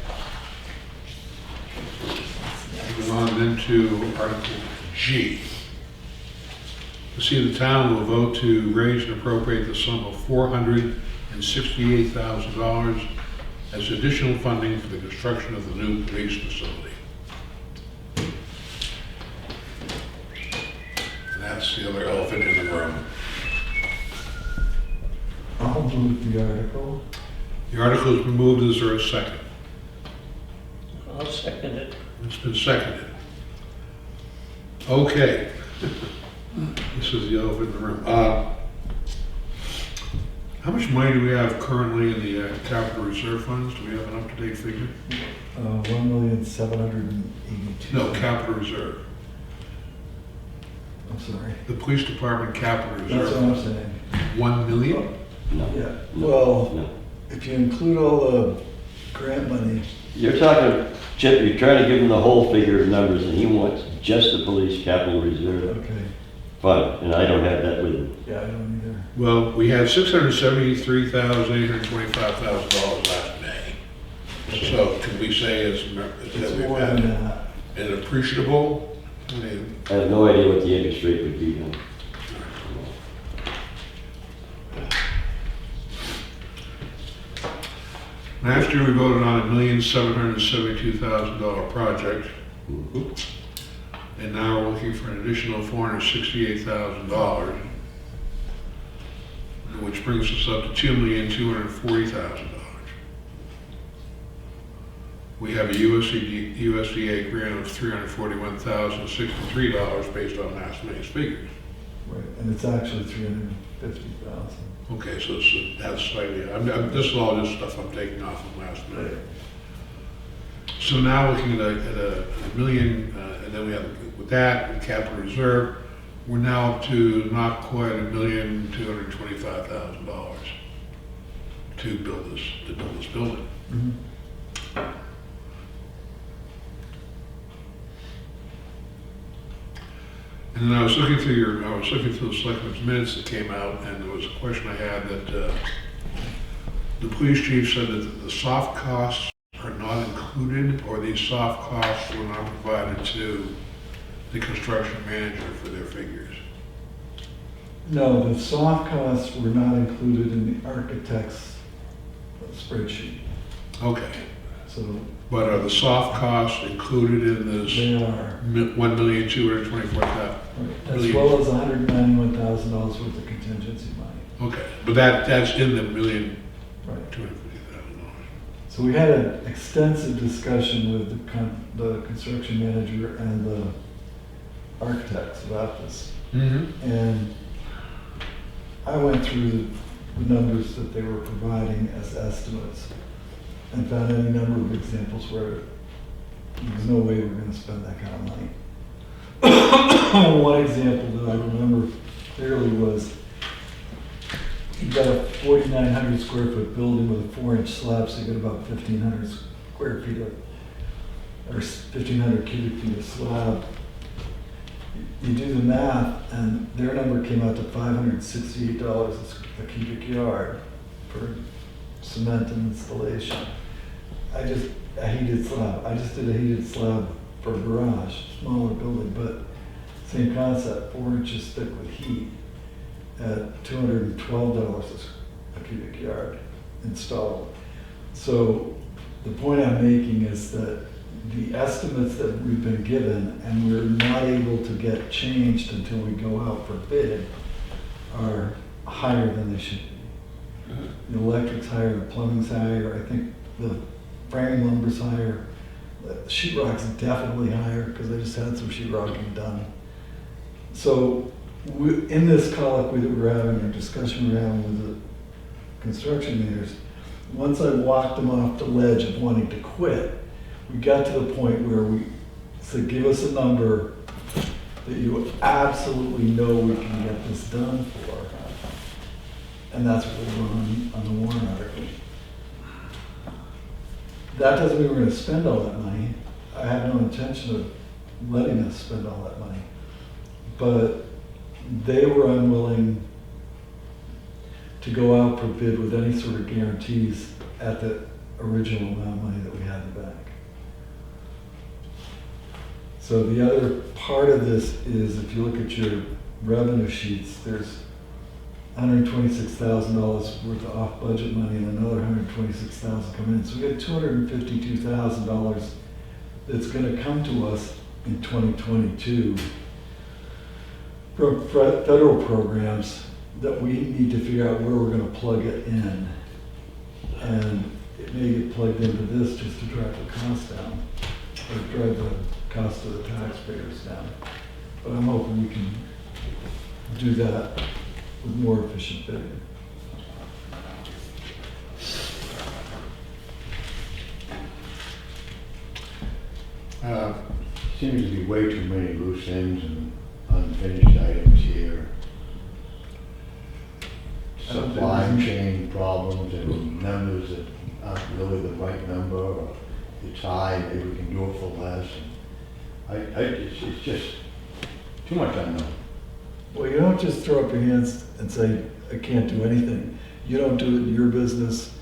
Speaker 2: Moving on then to Article G. To see the town will vote to raise and appropriate the sum of $468,000 as additional funding for the construction of the new police facility. And that's the other elephant in the room.
Speaker 6: I'll move the article.
Speaker 2: The article has been moved. Is there a second?
Speaker 4: I'll second it.
Speaker 2: It's been seconded. Okay. This is the elephant in the room. How much money do we have currently in the capital reserve funds? Do we have an up-to-date figure?
Speaker 6: 1,782,000.
Speaker 2: No, capital reserve.
Speaker 6: I'm sorry.
Speaker 2: The police department capital
Speaker 6: That's what
Speaker 2: reserve.
Speaker 6: I'm saying.
Speaker 2: 1 million?
Speaker 3: No.
Speaker 6: Yeah,
Speaker 3: No,
Speaker 6: well,
Speaker 3: no.
Speaker 6: if you include all the grant money,
Speaker 3: You're talking, Chip, you're trying to give him the whole figure of numbers, and he wants just the police capital reserve
Speaker 6: okay,
Speaker 3: fund, and I don't have that with him.
Speaker 6: yeah, I don't either.
Speaker 2: Well, we had $673,825,000 last May. So can we say
Speaker 6: It's
Speaker 2: that we've
Speaker 6: more
Speaker 2: had
Speaker 6: than that.
Speaker 2: an appreciable? I mean,
Speaker 3: I have no idea what the interest rate would be then.
Speaker 2: last year we voted on $1,772,000 project.
Speaker 3: Mhm.
Speaker 2: And now we're looking for an additional $468,000, which brings us up to $2,240,000. We have a USDA grant of $341,063 based on last May's figures.
Speaker 6: Right, and it's actually 350,000.
Speaker 2: Okay, so that's slightly, this is all just stuff I'm taking off of last May. So now looking at a million, and then we have, with that, with capital reserve, we're now up to not quite $1,225,000 to build this building.
Speaker 6: Mhm.
Speaker 2: And then I was looking through the selectmen's minutes that came out, and there was a question I had that the police chief said that the soft costs are not included, or these soft costs were not provided to the construction manager for their figures.
Speaker 6: No, the soft costs were not included in the architect's spreadsheet.
Speaker 2: Okay,
Speaker 6: So
Speaker 2: but are the soft costs included in this
Speaker 6: they are,
Speaker 2: $1,224,000?
Speaker 6: as well as $191,000 worth of contingency money.
Speaker 2: Okay, but that's in the $1,250,000.
Speaker 6: Right. So we had an extensive discussion with the construction manager and the architects about this.
Speaker 2: Mm-hmm.
Speaker 6: And I went through the numbers that they were providing as estimates and found any number of examples where there's no way we're going to spend that kind of money. One example that I remember clearly was you got a 4,900 square foot building with a 4-inch slab, so you got about 1,500 square feet of, or 1,500 cubic feet of slab. You do the math, and their number came out to $568 a cubic yard for cement and installation. I just did a heated slab for a garage, smaller building, but same concept, 4 inches thick with heat at $212 a cubic yard installed. So the point I'm making is that the estimates that we've been given and we're not able to get changed until we go out for bid are higher than they should be. The electric's higher, the plumbing's higher, I think the framing lumber's higher. Sheet rock's definitely higher, because I just had some sheet rocking done. So, in this colloquy that we're having, or discussion we're having with the construction leaders, once I walked them off the ledge of wanting to quit, we got to the point where we said, give us a number that you absolutely know we can get this done for. And that's what we're on the warrant article. That doesn't mean we're gonna spend all that money. I have no intention of letting us spend all that money. But they were unwilling to go out for bid with any sort of guarantees at the original amount of money that we had in the bank. So the other part of this is, if you look at your revenue sheets, there's $126,000 worth of off-budget money and another $126,000 coming in. So we got $252,000 that's gonna come to us in 2022 from federal programs that we need to figure out where we're gonna plug it in. And it may get plugged into this just to drive the cost down, or drive the cost of the taxpayers down. But I'm hoping we can do that with more efficient bidding.
Speaker 5: Seems to be way too many loose ends and unfinished items here. Supply chain problems and numbers that aren't really the right number, or it's high, maybe we can do it for less. It's just too much unknown.
Speaker 6: Well, you don't just throw up your hands and say, I can't do anything. You don't do it in your business.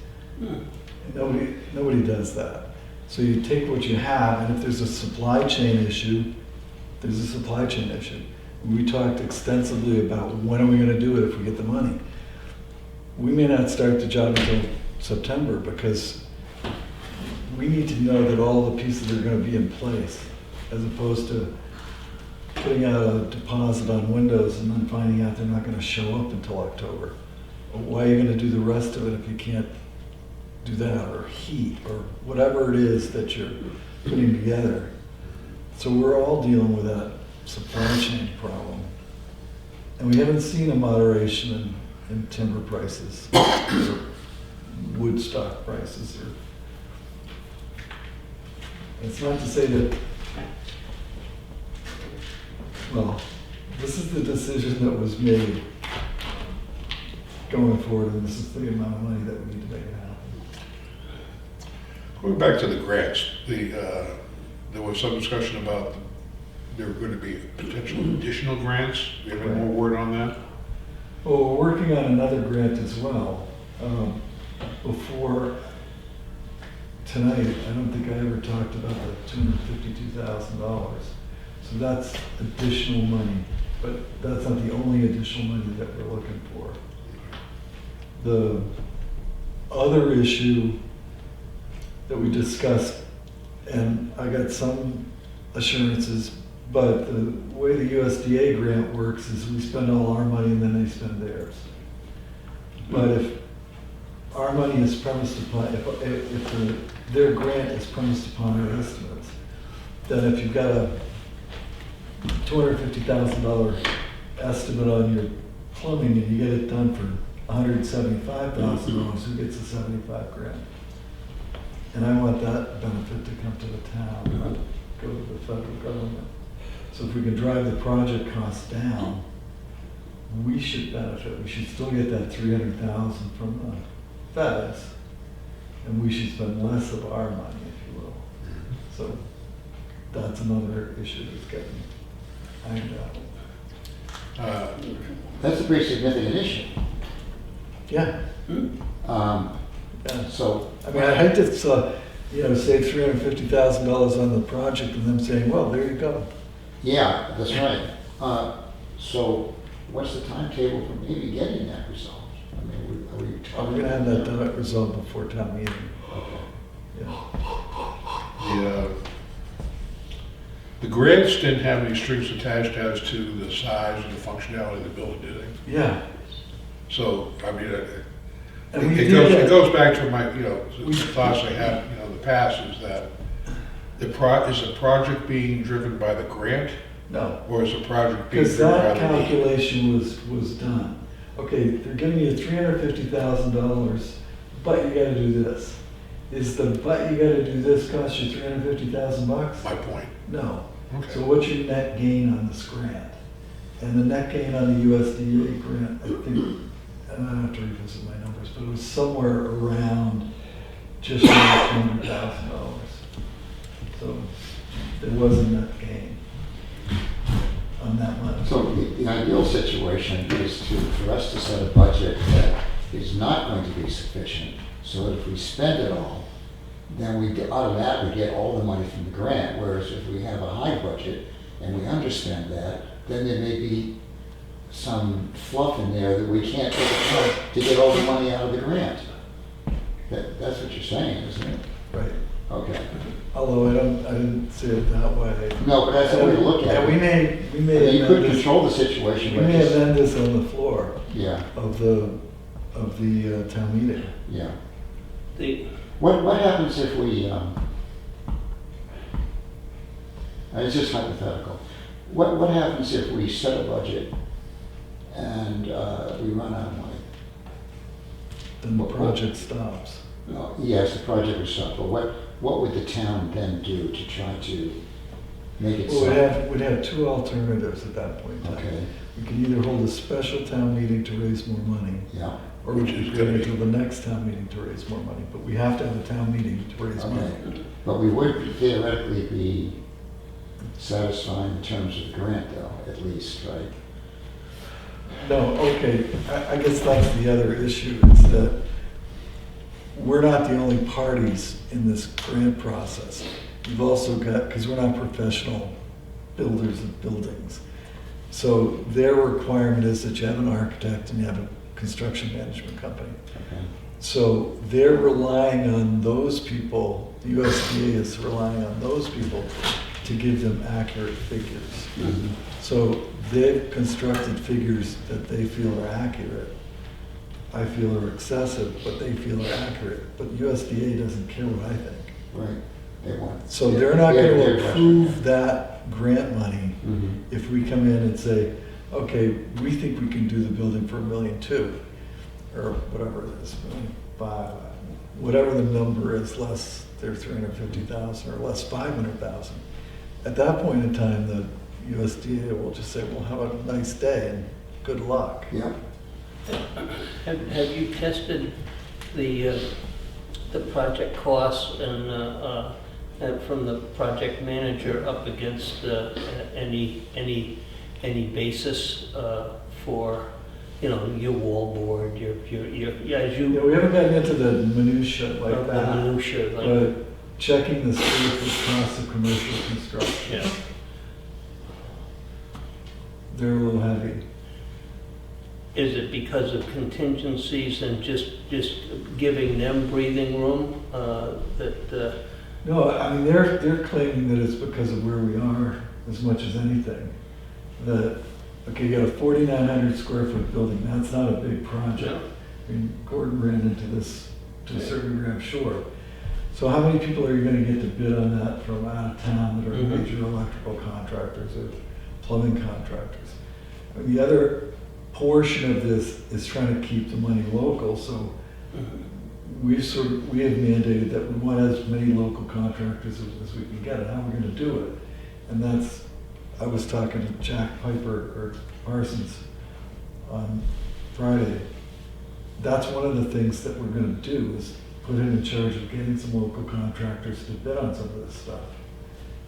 Speaker 6: Nobody does that. So you take what you have, and if there's a supply chain issue, there's a supply chain issue. We talked extensively about when are we gonna do it if we get the money. We may not start the job until September, because we need to know that all the pieces are gonna be in place, as opposed to putting out a deposit on windows and then finding out they're not gonna show up until October. Why are you gonna do the rest of it if you can't do that, or heat, or whatever it is that you're putting together? So we're all dealing with that supply chain problem. And we haven't seen a moderation in timber prices, or wood stock prices. It's not to say that, well, this is the decision that was made going forward, and this is the amount of money that we need to make it happen.
Speaker 2: Going back to the grants, there was some discussion about there were going to be potential additional grants. Do you have any more word on that?
Speaker 6: Well, we're working on another grant as well. Before tonight, I don't think I ever talked about the $252,000. So that's additional money, but that's not the only additional money that we're looking for. The other issue that we discussed, and I got some assurances, but the way the USDA grant works is we spend all our money and then they spend theirs. But if our money is premised upon, if their grant is premised upon our estimates, then if you've got a $250,000 estimate on your plumbing and you get it done for $175,000, who gets the 75 grand? And I want that benefit to come to the town, not go to the federal government. So if we can drive the project costs down, we should benefit. We should still get that $300,000 from the feds, and we should spend less of our money, if you will. So that's another issue that's getting ironed out.
Speaker 7: That's a pretty significant issue.
Speaker 6: Yeah. Yeah.
Speaker 7: So,
Speaker 6: I mean, I hate to, save $350,000 on the project and them saying, well, there you go.
Speaker 7: yeah, that's right. So what's the timetable for maybe getting that resolved? I mean, are we
Speaker 6: We're
Speaker 7: talking?
Speaker 6: gonna have that done resolved before town meeting.
Speaker 7: Okay.
Speaker 6: Yeah.
Speaker 2: The grants didn't have any strings attached as to the size and the functionality of the building, did they?
Speaker 6: Yeah.
Speaker 2: So, I mean,
Speaker 6: And we
Speaker 2: It
Speaker 6: did
Speaker 2: goes,
Speaker 6: that.
Speaker 2: it goes back to my, the thoughts I had, in the past, is that is the project being driven by the grant,
Speaker 6: No,
Speaker 2: or is the project being
Speaker 6: because
Speaker 2: driven
Speaker 6: that
Speaker 2: by the need?
Speaker 6: calculation was done. Okay, they're giving you $350,000, but you gotta do this. Is the but you gotta do this cost you $350,000?
Speaker 2: My point.
Speaker 6: No. So
Speaker 2: Okay.
Speaker 6: what's your net gain on this grant? And the net gain on the USDA grant, I think, and I have to revisit my numbers, but it was somewhere around just under $200,000. So there was a net gain on that money.
Speaker 7: So the ideal situation is for us to set a budget that is not going to be sufficient, so that if we spend it all, then we automatically get all the money from the grant, whereas if we have a high budget and we underspend that, then there may be some fluff in there that we can't overcome to get all the money out of the grant. That's what you're saying, isn't it?
Speaker 6: Right.
Speaker 7: Okay.
Speaker 6: Although I didn't see it that way.
Speaker 7: No, but that's the way to look at
Speaker 6: Yeah,
Speaker 7: it.
Speaker 6: we
Speaker 7: I
Speaker 6: may
Speaker 7: mean, you could
Speaker 6: amend this,
Speaker 7: control the situation,
Speaker 6: we
Speaker 7: but
Speaker 6: may
Speaker 7: just,
Speaker 6: amend this on the floor
Speaker 7: yeah,
Speaker 6: of the town meeting.
Speaker 7: yeah.
Speaker 4: The,
Speaker 7: What happens if we, it's just hypothetical. What happens if we set a budget and we run out of money?
Speaker 6: Then the project stops.
Speaker 7: No, yes, the project is stopped, but what would the town then do to try to make it
Speaker 6: Well,
Speaker 7: stop?
Speaker 6: we'd have two alternatives at that point in time.
Speaker 7: Okay,
Speaker 6: We could either hold a special town meeting to raise more money,
Speaker 7: yeah,
Speaker 6: or we
Speaker 2: Which is
Speaker 6: could
Speaker 2: gonna
Speaker 6: wait
Speaker 2: be-
Speaker 6: until the next town meeting to raise more money. But we have to have a town meeting to raise money.
Speaker 7: okay. But we would theoretically be satisfying the terms of the grant though, at least, right?
Speaker 6: No, okay, I guess that's the other issue, is that we're not the only parties in this grant process. You've also got, because we're not professional builders of buildings. So their requirement is that you have an architect and you have a construction management company.
Speaker 7: Okay,
Speaker 6: So they're relying on those people, the USDA is relying on those people to give them accurate figures.
Speaker 7: Mhm.
Speaker 6: So they've constructed figures that they feel are accurate. I feel are excessive, but they feel are accurate. But USDA doesn't care what I think.
Speaker 7: right, they want.
Speaker 6: So they're not
Speaker 7: Yeah,
Speaker 6: going
Speaker 7: they're-
Speaker 6: to approve that grant money
Speaker 7: Mhm.
Speaker 6: if we come in and say, okay, we think we can do the building for $1.2 million, or whatever it is, $1.5 million, whatever the number is, less their $350,000 or less $500,000. At that point in time, the USDA will just say, well, have a nice day and good luck.
Speaker 7: Yeah,
Speaker 4: have you tested the project costs and from the project manager up against any basis for, your wall board, your, as
Speaker 6: Yeah,
Speaker 4: you,
Speaker 6: we haven't gotten into the minutia like
Speaker 4: the
Speaker 6: that,
Speaker 4: minutia, like,
Speaker 6: but checking the surface costs of commercial construction,
Speaker 4: yeah.
Speaker 6: they're a little heavy.
Speaker 4: Is it because of contingencies and just giving them breathing room, that,
Speaker 6: No, I mean, they're claiming that it's because of where we are as much as anything. That, okay, you got a 4,900 square foot building, that's not a big project. I mean, Gordon ran into this to a certain degree, I'm sure. So how many people are you gonna get to bid on that from out of town that are
Speaker 4: Mhm.
Speaker 6: major electrical contractors or plumbing contractors? And the other portion of this is trying to keep the money local, so we have mandated that we want as many local contractors as we can get, and how we're gonna do it. And that's, I was talking to Jack Piper, or Parsons, on Friday. That's one of the things that we're gonna do, is put him in charge of getting some local contractors to bid on some of this stuff.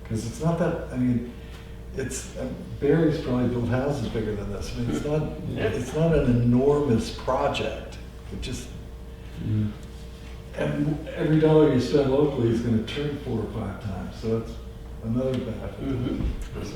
Speaker 6: Because it's not that, I mean, Barry's probably built houses bigger than this. I mean, it's not an enormous project. It just,
Speaker 7: Mhm.
Speaker 6: and every dollar you spend locally is gonna turn 4 or 5 times, so that's another benefit.
Speaker 4: Mhm.
Speaker 6: So,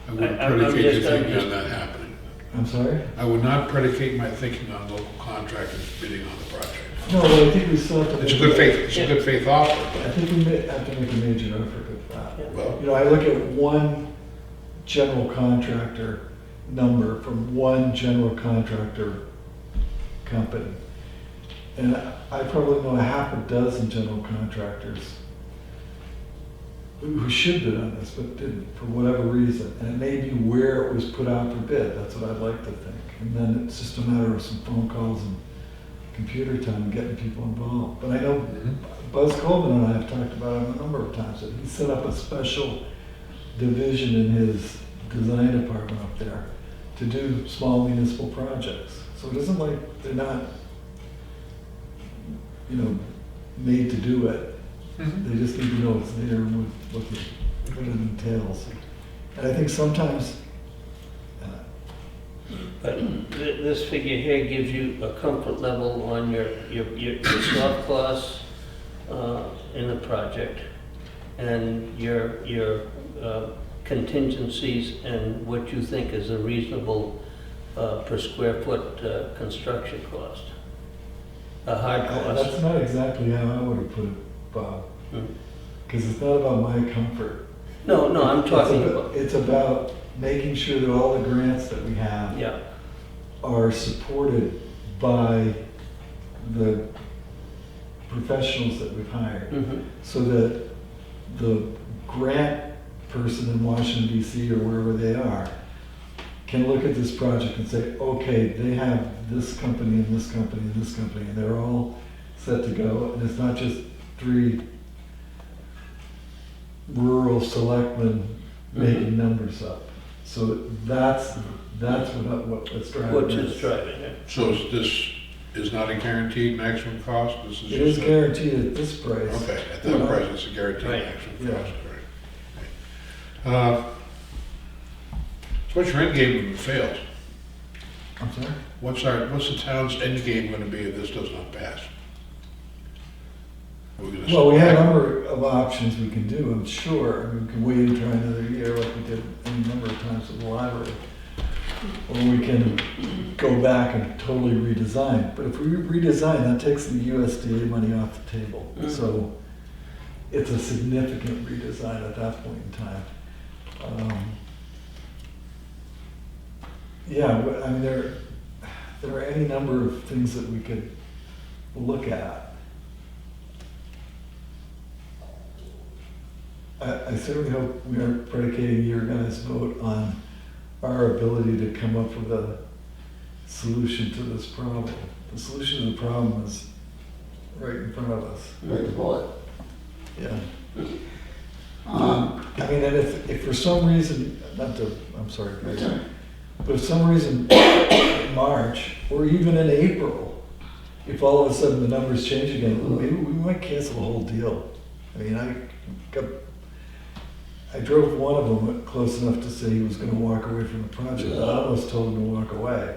Speaker 2: I wouldn't
Speaker 4: I'm
Speaker 2: predicate your
Speaker 4: just-
Speaker 2: thinking on that happening.
Speaker 6: I'm sorry?
Speaker 2: I would not predicate my thinking on local contractors bidding on the project.
Speaker 6: No, but I think we still have to.
Speaker 2: It's a good faith offer.
Speaker 6: I think we have to make a major effort with that.
Speaker 2: Well,
Speaker 6: I look at one general contractor number from one general contractor company, And I probably know a half a dozen general contractors who should bid on this, but didn't for whatever reason. And it may be where it was put out for bid, that's what I'd like to think. And then it's just a matter of some phone calls and computer time and getting people involved. But I know Buzz Colvin and I have talked about it a number of times, that he set up a special division in his design department up there to do small municipal projects. So it isn't like they're not, made to do it. They just need to know it's there and what it entails. And I think sometimes,
Speaker 4: But this figure here gives you a comfort level on your soft costs in the project, and your contingencies and what you think is a reasonable per square foot construction cost, a hard cost.
Speaker 6: that's not exactly how I would have put it, Bob. Because it's not about my comfort.
Speaker 4: No, I'm talking about,
Speaker 6: It's about making sure that all the grants that we have
Speaker 4: yeah.
Speaker 6: are supported by the professionals that we've hired.
Speaker 4: Mhm.
Speaker 6: So that the grant person in Washington DC or wherever they are can look at this project and say, okay, they have this company and this company and this company, and they're all set to go. And it's not just 3 rural selectmen making numbers up. So that's what's driving
Speaker 4: Which
Speaker 6: this.
Speaker 4: is driving it.
Speaker 2: So this is not a guaranteed maximum cost? This is
Speaker 6: It is
Speaker 2: just a-
Speaker 6: guaranteed at this price.
Speaker 2: Okay, at that price, it's a guaranteed
Speaker 4: Right.
Speaker 2: maximum
Speaker 6: Yeah.
Speaker 2: cost, right. So what's your end game if it fails?
Speaker 6: I'm sorry?
Speaker 2: What's the town's end game gonna be if this does not pass? Are we gonna
Speaker 6: Well, we have a
Speaker 2: sit back?
Speaker 6: number of options we can do, I'm sure. I mean, we can wait and try another year like we did any number of times with the library. Or we can go back and totally redesign. But if we redesign, that takes the USDA money off the table. So it's a significant redesign at that point in time. I mean, there are any number of things that we could look at. I certainly hope we aren't predicating your guys' vote on our ability to come up with a solution to this problem. The solution to the problem is right in front of us.
Speaker 7: Right, the bullet.
Speaker 6: Yeah. I mean, and if for some reason, I'm sorry,
Speaker 7: That's all right.
Speaker 6: but if some reason in March or even in April, if all of a sudden the numbers change again, maybe we might cancel the whole deal. I mean, I drove one of them close enough to say he was gonna walk away from the project. I almost told him to walk away.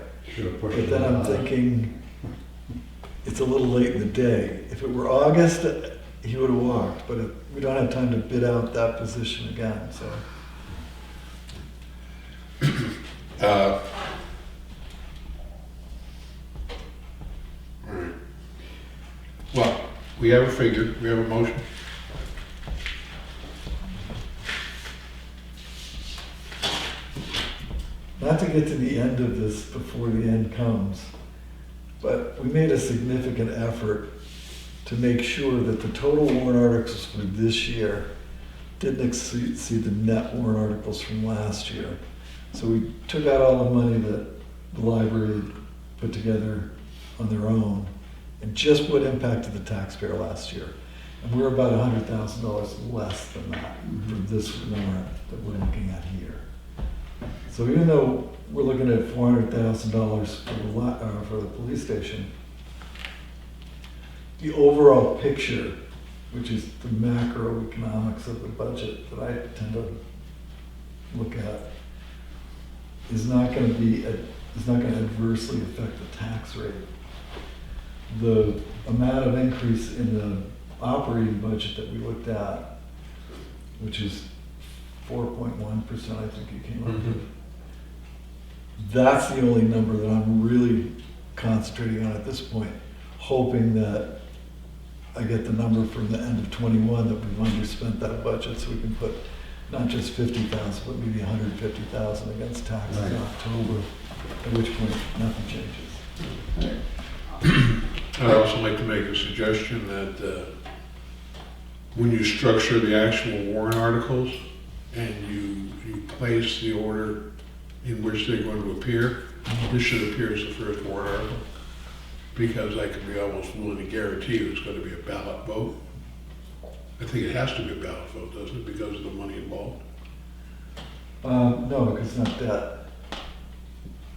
Speaker 6: But then I'm thinking, it's a little late in the day. If it were August, he would have walked, but we don't have time to bid out that position again, so.
Speaker 2: All right. Well, we have a figure, we have a motion.
Speaker 6: Not to get to the end of this before the end comes, but we made a significant effort to make sure that the total warrant articles for this year didn't exceed the net warrant articles from last year. So we took out all the money that the library put together on their own and just what impacted the taxpayer last year. And we're about $100,000 less than that for this warrant that we're looking at here. So even though we're looking at $400,000 for the police station, the overall picture, which is the macroeconomics of the budget that I tend to look at, is not going to adversely affect the tax rate. The amount of increase in the operating budget that we looked at, which is 4.1%, I think you came up with. That's the only number that I'm really concentrating on at this point, hoping that I get the number from the end of '21 that we've underspent that budget, so we can put not just 50,000, but maybe 150,000 against tax in October, at which point nothing changes.
Speaker 7: All right.
Speaker 2: I'd also like to make a suggestion that when you structure the actual warrant articles and you place the order in which they're going to appear, this should appear as the first warrant article, because I can be almost willing to guarantee you it's going to be a ballot vote. I think it has to be a ballot vote, doesn't it, because of the money involved?
Speaker 6: No, because it's not that.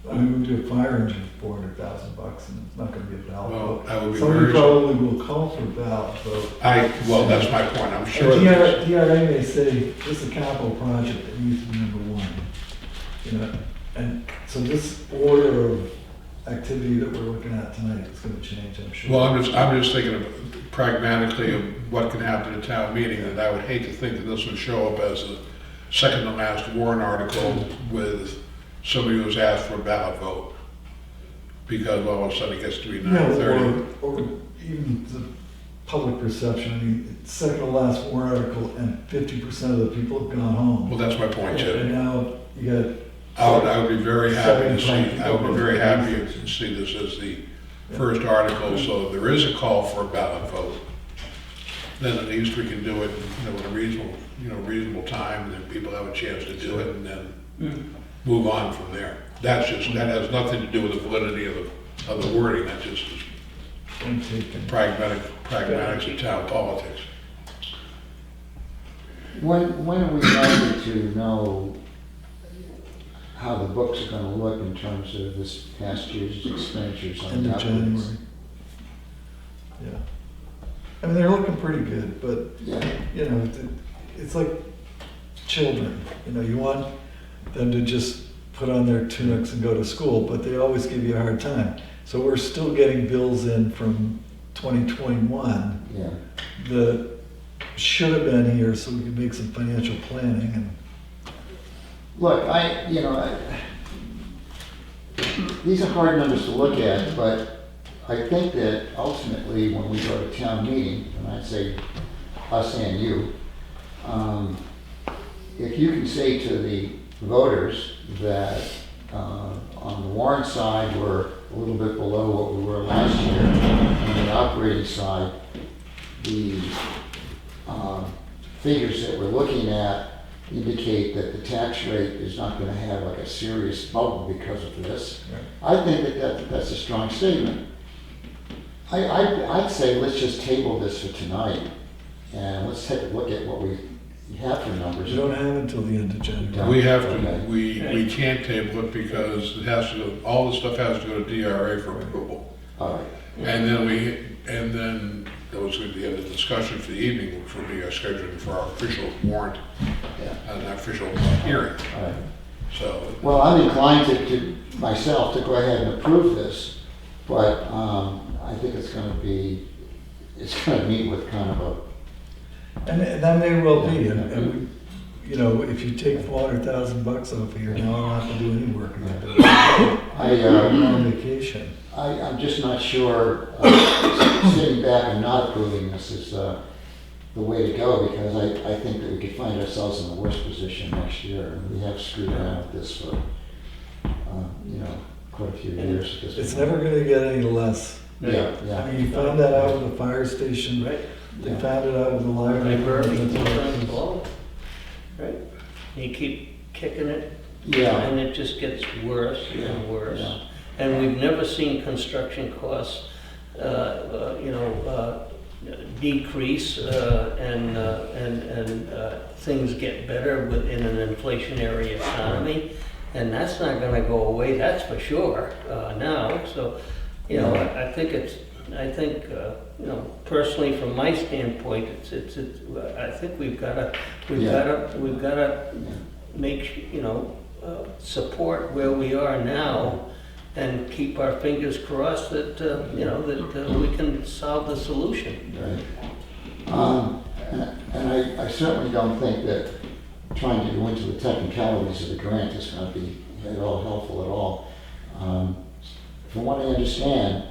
Speaker 6: I mean, we do a fire engine for $400,000 and it's not gonna be a ballot
Speaker 2: Well,
Speaker 6: vote.
Speaker 2: I would be
Speaker 6: Somebody
Speaker 2: very...
Speaker 6: probably will call for a ballot vote.
Speaker 2: Well, that's my point, I'm sure.
Speaker 6: And
Speaker 2: that
Speaker 6: DRA may say, this is a capital project that needs to be number one. You know, and so this order of activity that we're looking at tonight is gonna change, I'm sure.
Speaker 2: Well, I'm just thinking of pragmatically of what can happen at town meeting, and I would hate to think that this would show up as a second to last warrant article with somebody who's asked for a ballot vote, because all of a sudden it gets to be
Speaker 6: Yeah,
Speaker 2: 9:30.
Speaker 6: or even the public perception, I mean, it's second to last warrant article and 50% of the people have gone home.
Speaker 2: Well, that's my point,
Speaker 6: And
Speaker 2: Jim.
Speaker 6: now you
Speaker 2: I would be very happy to see,
Speaker 6: 7
Speaker 2: I would be very happy to see this as the first article, so if there is a call for a ballot vote, then at least we can do it, in a reasonable time, and then people have a chance to do it, and then move on from there. That has nothing to do with the validity of the wording, that just is
Speaker 6: got
Speaker 2: pragmatics of town politics.
Speaker 7: When are we likely to know how the books are gonna look in terms of this past year's expenditures on
Speaker 6: end
Speaker 7: the
Speaker 6: of January. Yeah. I mean, they're looking pretty good, but
Speaker 7: Yeah,
Speaker 6: you know, it's like children, you know, you want them to just put on their tunics and go to school, but they always give you a hard time. So we're still getting bills in from 2021
Speaker 7: yeah.
Speaker 6: that should have been here so we could make some financial planning and,
Speaker 7: Look, these are hard numbers to look at, but I think that ultimately when we go to town meeting, and I'd say us and you, if you can say to the voters that on the warrant side, we're a little bit below what we were last year, on the operating side, the figures that we're looking at indicate that the tax rate is not going to have like a serious bubble because of this. I think that's a strong statement. I'd say let's just table this for tonight and let's take a look at what we have for numbers.
Speaker 6: you don't have until the end of January.
Speaker 2: We have to,
Speaker 7: Okay.
Speaker 2: we can't table it because it has to go, all the stuff has to go to DRA for approval.
Speaker 7: All right.
Speaker 2: And then that was going to be the end of the discussion for the evening, which will be our scheduling for our official warrant
Speaker 7: Yeah.
Speaker 2: and official hearing.
Speaker 7: All right.
Speaker 2: So,
Speaker 7: Well, I'm inclined to myself to go ahead and approve this, but I think it's going to meet with kind of a,
Speaker 6: And that may well be, and we, you know, if you take $400,000 off of here, now I don't have to do any work again. I'm on vacation.
Speaker 7: I'm just not sure, sitting back and not approving this is the way to go, because I think that we could find ourselves in the worst position next year, and we have screwed around with this for, quite a few years at this point.
Speaker 6: It's never gonna get any less.
Speaker 7: Yeah,
Speaker 6: I
Speaker 7: yeah.
Speaker 6: mean, you found that out with the fire station,
Speaker 4: Right.
Speaker 6: they
Speaker 7: Yeah.
Speaker 6: found it out with the library.
Speaker 4: Right? You keep kicking it,
Speaker 7: Yeah,
Speaker 4: and it just gets worse and worse.
Speaker 7: yeah.
Speaker 4: And we've never seen construction costs, decrease and things get better within an inflationary economy. And that's not gonna go away, that's for sure, now. So, I think, personally, from my standpoint, I think we've gotta make, support where we are now and keep our fingers crossed that, that we can solve the solution.
Speaker 7: Right. And I certainly don't think that trying to go into the technicalities of the grant is going to be at all helpful at all. From what I understand,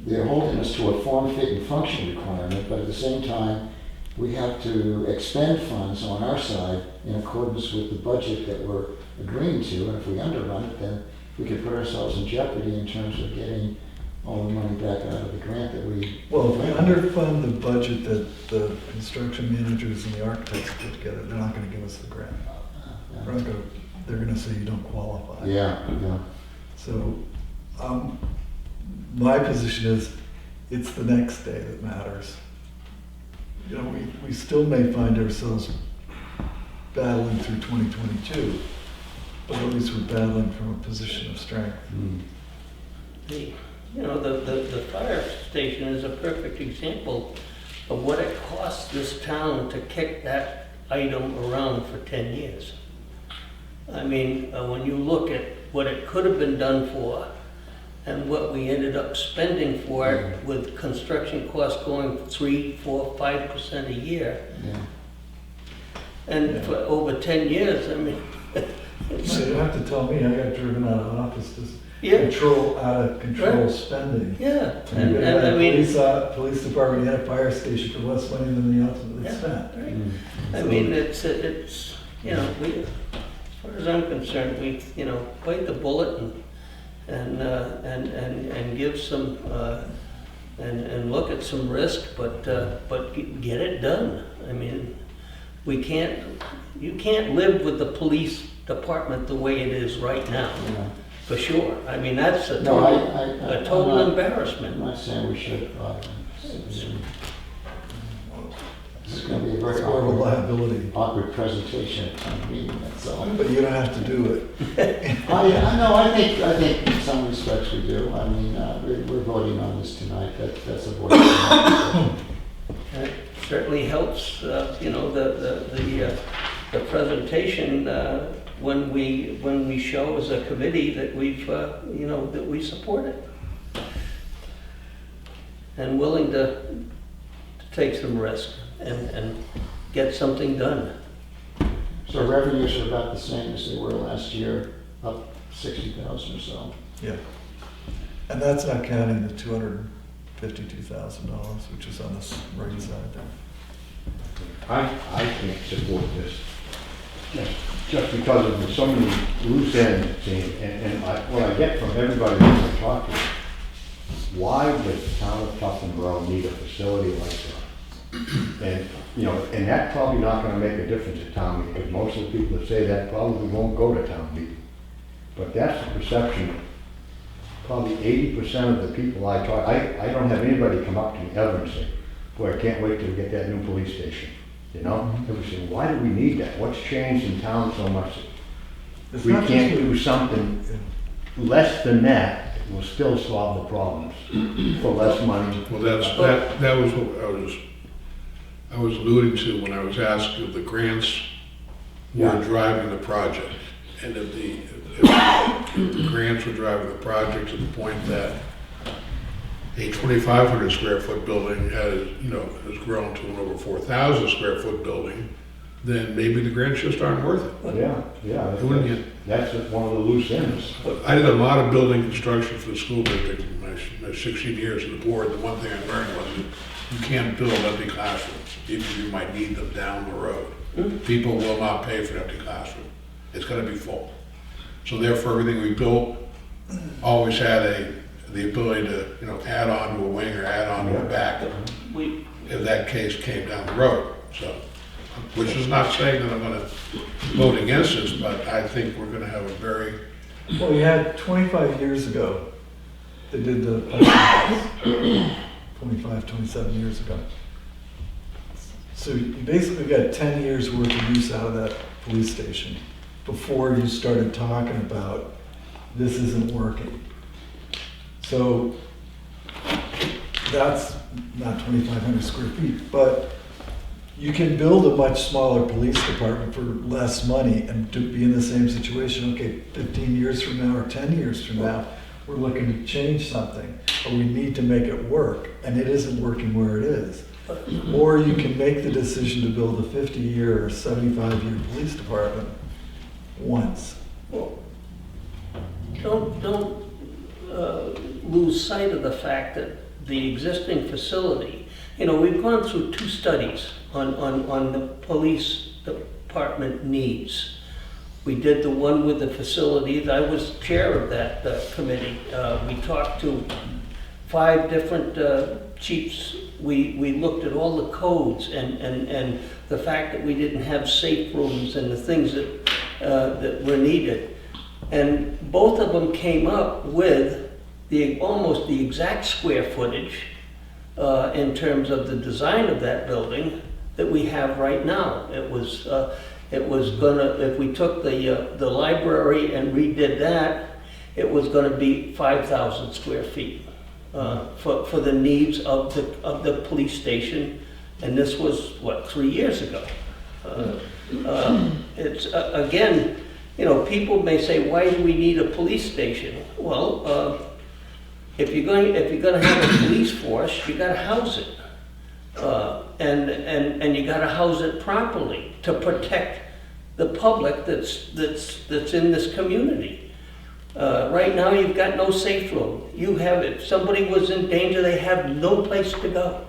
Speaker 7: they're holding us to a form, fit, and function requirement, but at the same time, we have to expend funds on our side in accordance with the budget that we're agreeing to, and if we underrun it, then we could put ourselves in jeopardy in terms of getting all the money back out of the grant that we.
Speaker 6: Well, if we underfund the budget that the construction managers and the architects put together, they're not gonna give us the grant. They're not gonna, they're gonna say you don't qualify.
Speaker 7: Yeah, yeah.
Speaker 6: So, my position is, it's the next day that matters. You know, we still may find ourselves battling through 2022, but at least we're battling from a position of strength.
Speaker 4: The fire station is a perfect example of what it costs this town to kick that item around for 10 years. I mean, when you look at what it could have been done for and what we ended up spending for it, with construction costs going 3, 4, 5% a year.
Speaker 7: Yeah.
Speaker 4: And for over 10 years, I mean.
Speaker 6: So you don't have to tell me, I got driven out of office to
Speaker 4: Yeah.
Speaker 6: out of control
Speaker 4: Right.
Speaker 6: spending.
Speaker 4: Yeah,
Speaker 6: And
Speaker 4: and I mean.
Speaker 6: Police department had a fire station for less money than they ultimately
Speaker 4: Yeah,
Speaker 6: spent.
Speaker 4: right. I mean, it's, we, as far as I'm concerned, we, bite the bullet and give some, and look at some risk, but get it done. I mean, you can't live with the police department the way it is right now,
Speaker 7: Yeah.
Speaker 4: for sure. I mean, that's a
Speaker 7: No,
Speaker 4: total
Speaker 7: I'm
Speaker 4: embarrassment.
Speaker 7: not saying we should, this is gonna be a very
Speaker 6: It's more of a liability.
Speaker 7: awkward presentation at town meeting, that's all.
Speaker 6: But you don't have to do it.
Speaker 7: I know, I think in some respects we do. I mean, we're voting on this tonight, that's a voice.
Speaker 4: It certainly helps, the presentation, when we show as a committee that we've, that we support it. And willing to take some risk and get something done.
Speaker 7: So revenues are about the same as they were last year, up 60,000 or so.
Speaker 6: Yeah. And that's not counting the $252,000, which is on the right side there.
Speaker 5: I can't support this, just because of so many loose ends, and what I get from everybody that I talk to, why does the town of Tuftonboro need a facility like that? And, and that's probably not gonna make a difference at town meeting, because most of the people that say that probably won't go to town meeting. But that's the perception of probably 80% of the people I talk, I don't have anybody come up to me ever and say, boy, I can't wait till we get that new police station. Everybody say, why do we need that? What's changed in town so much?
Speaker 6: It's
Speaker 5: We
Speaker 6: not
Speaker 5: can't
Speaker 6: just-
Speaker 5: do something less than that, will still solve the problems for less money.
Speaker 2: Well, that was what I was alluding to when I was asked if the grants were
Speaker 5: Yeah.
Speaker 2: driving the project. And if the grants were driving the project to the point that a 2,500 square foot building has grown to an over 4,000 square foot building, then maybe the grants just aren't worth it.
Speaker 5: Yeah,
Speaker 2: Wouldn't you?
Speaker 5: that's one of the loose ends.
Speaker 2: I did a lot of building construction for the school district in my 16 years on the board. The one thing I learned was that you can't build empty classrooms, even if you might need them down the road. People will not pay for an empty classroom. It's gonna be full. So therefore, everything we built always had the ability to, add on to a wing or add on to a back if that case came down the road. So, which is not saying that I'm gonna vote against this, but I think we're gonna have a very,
Speaker 6: Well, you had 25 years ago, they did the 25, 27 years ago. So you basically got 10 years worth of use out of that police station before you started talking about this isn't working. So that's not 2,500 square feet, but you can build a much smaller police department for less money and to be in the same situation. Okay, 15 years from now or 10 years from now, we're looking to change something, but we need to make it work, and it isn't working where it is. Or you can make the decision to build a 50-year or 75-year police department once.
Speaker 4: Well, don't lose sight of the fact that the existing facility, we've gone through 2 studies on the police department needs. We did the one with the facilities. I was chair of that committee. We talked to 5 different chiefs. We looked at all the codes and the fact that we didn't have safe rooms and the things that were needed. And both of them came up with almost the exact square footage in terms of the design of that building that we have right now. It was gonna, if we took the library and redid that, it was gonna be 5,000 square feet for the needs of the police station. And this was, what, 3 years ago? It's, again, you know, people may say, why do we need a police station? Well, if you're gonna have a police force, you gotta house it. And you gotta house it properly to protect the public that's in this community. Right now, you've got no safe room. You have, if somebody was in danger, they have no place to go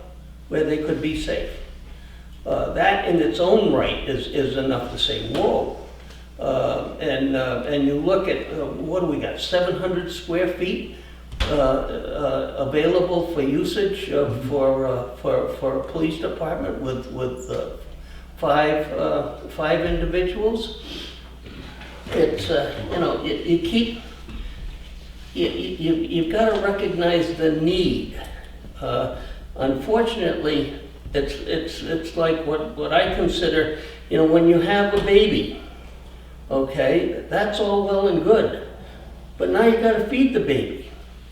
Speaker 4: where they could be safe. That in its own right is enough to say, whoa. And you look at, what do we got, 700 square feet available for usage for a police department with 5 individuals. It's, you know, you've got to recognize the need. Unfortunately, it's like what I consider, you know, when you have a baby, okay, that's all well and good, but now you got to feed the baby.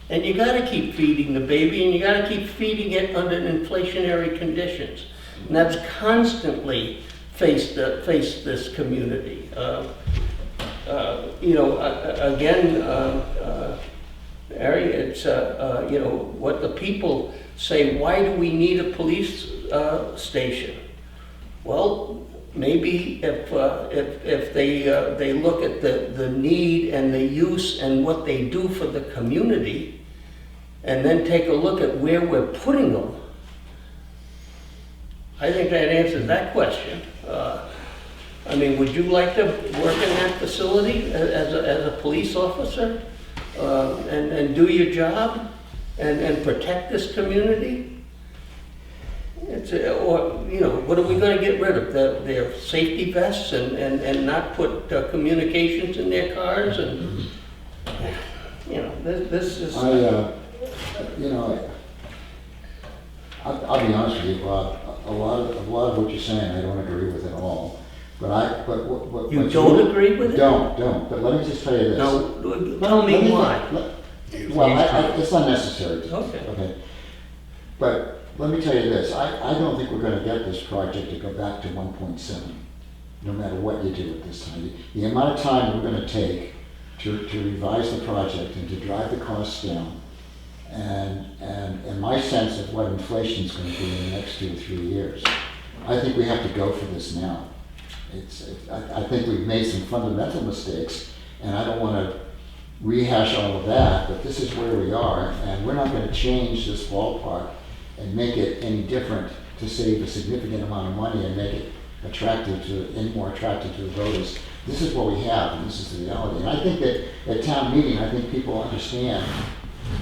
Speaker 4: And you got to keep feeding the baby, and you got to keep feeding it under inflationary conditions. And that's constantly faced this community. You know, again, Harry, it's you know, what the people say. Why do we need a police station? Well, maybe if they look at the need and the use and what they do for the community, and then take a look at where we're putting them, I think that answers that question. I mean, would you like to work in that facility as a police officer and do your job and protect this community? Or, you know, what are we going to get rid of? Their safety vests and not put communications in their cars? And, you know, this is...
Speaker 7: You know, I'll be honest with you, Bob, a lot of what you're saying, I don't agree with at all. But what
Speaker 4: You don't agree with it?
Speaker 7: Don't, but let me just tell you this.
Speaker 4: No, tell me why.
Speaker 7: Well, it's unnecessary.
Speaker 4: Okay.
Speaker 7: But let me tell you this, I don't think we're gonna get this project to go back to 1.7, no matter what you do at this time. The amount of time we're gonna take to revise the project and to drive the costs down, and my sense of what inflation's gonna be in the next 2 to 3 years, I think we have to go for this now. I think we've made some fundamental mistakes, and I don't wanna rehash all of that, but this is where we are, and we're not gonna change this ballpark and make it any different to save a significant amount of money and make it any more attractive to the voters. This is what we have, and this is the reality. And I think that at town meeting, I think people understand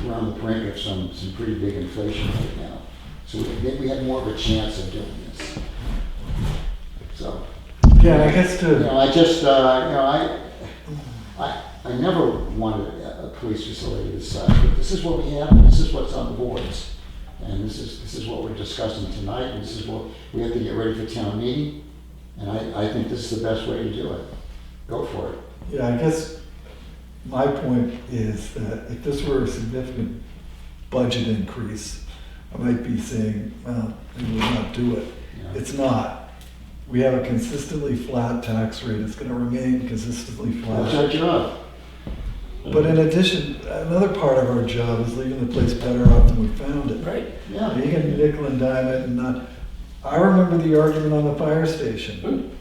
Speaker 7: we're on the brink of some pretty big inflation right now. So we have more of a chance of doing this. So.
Speaker 6: Yeah, I guess
Speaker 7: You know, I just, you know, I never wanted a police facility this size, but this is what we have, and this is what's on the boards. And this is what we're discussing tonight, and this is what we have to get ready for town meeting. And I think this is the best way to do it. Go for it.
Speaker 6: Yeah, I guess my point is that if this were a significant budget increase, I might be saying, well, we would not do it.
Speaker 7: Yeah.
Speaker 6: It's not. We have a consistently flat tax rate. It's gonna remain consistently
Speaker 7: That's our
Speaker 6: flat.
Speaker 7: job.
Speaker 6: But in addition, another part of our job is leaving the place better off than we found it.
Speaker 4: Right.
Speaker 7: Yeah.
Speaker 6: You can nickel and dime it and not. I remember the argument on the fire station.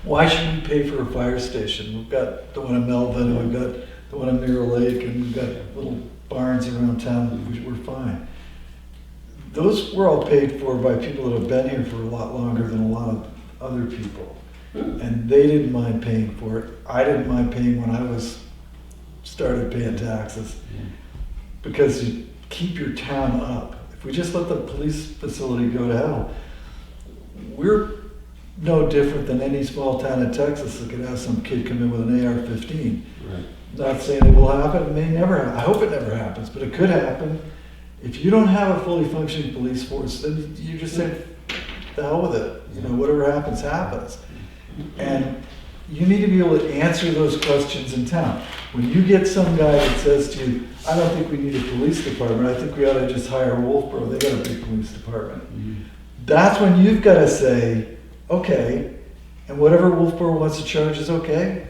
Speaker 6: Why should we pay for a fire station? We've got the one in Melvin, and we've got the one in Mirror Lake, and we've got little barns around town. We're fine. Those were all paid for by people that have been here for a lot longer than a lot of other people. And they didn't mind paying for it. I didn't mind paying when I started paying taxes. Because keep your town up. If we just let the police facility go to hell, we're no different than any small town in Texas that could have some kid come in with an AR-15.
Speaker 7: Right.
Speaker 6: Not saying it will happen, it may never happen. I hope it never happens, but it could happen. If you don't have a fully functioning police force, then you just say, the hell with it. You know, whatever happens, happens. And you need to be able to answer those questions in town. When you get some guy that says to you, I don't think we need a police department, I think we ought to just hire Wolfboro, they got a big police department. That's when you've got to say, okay, and whatever Wolfboro wants to charge is okay?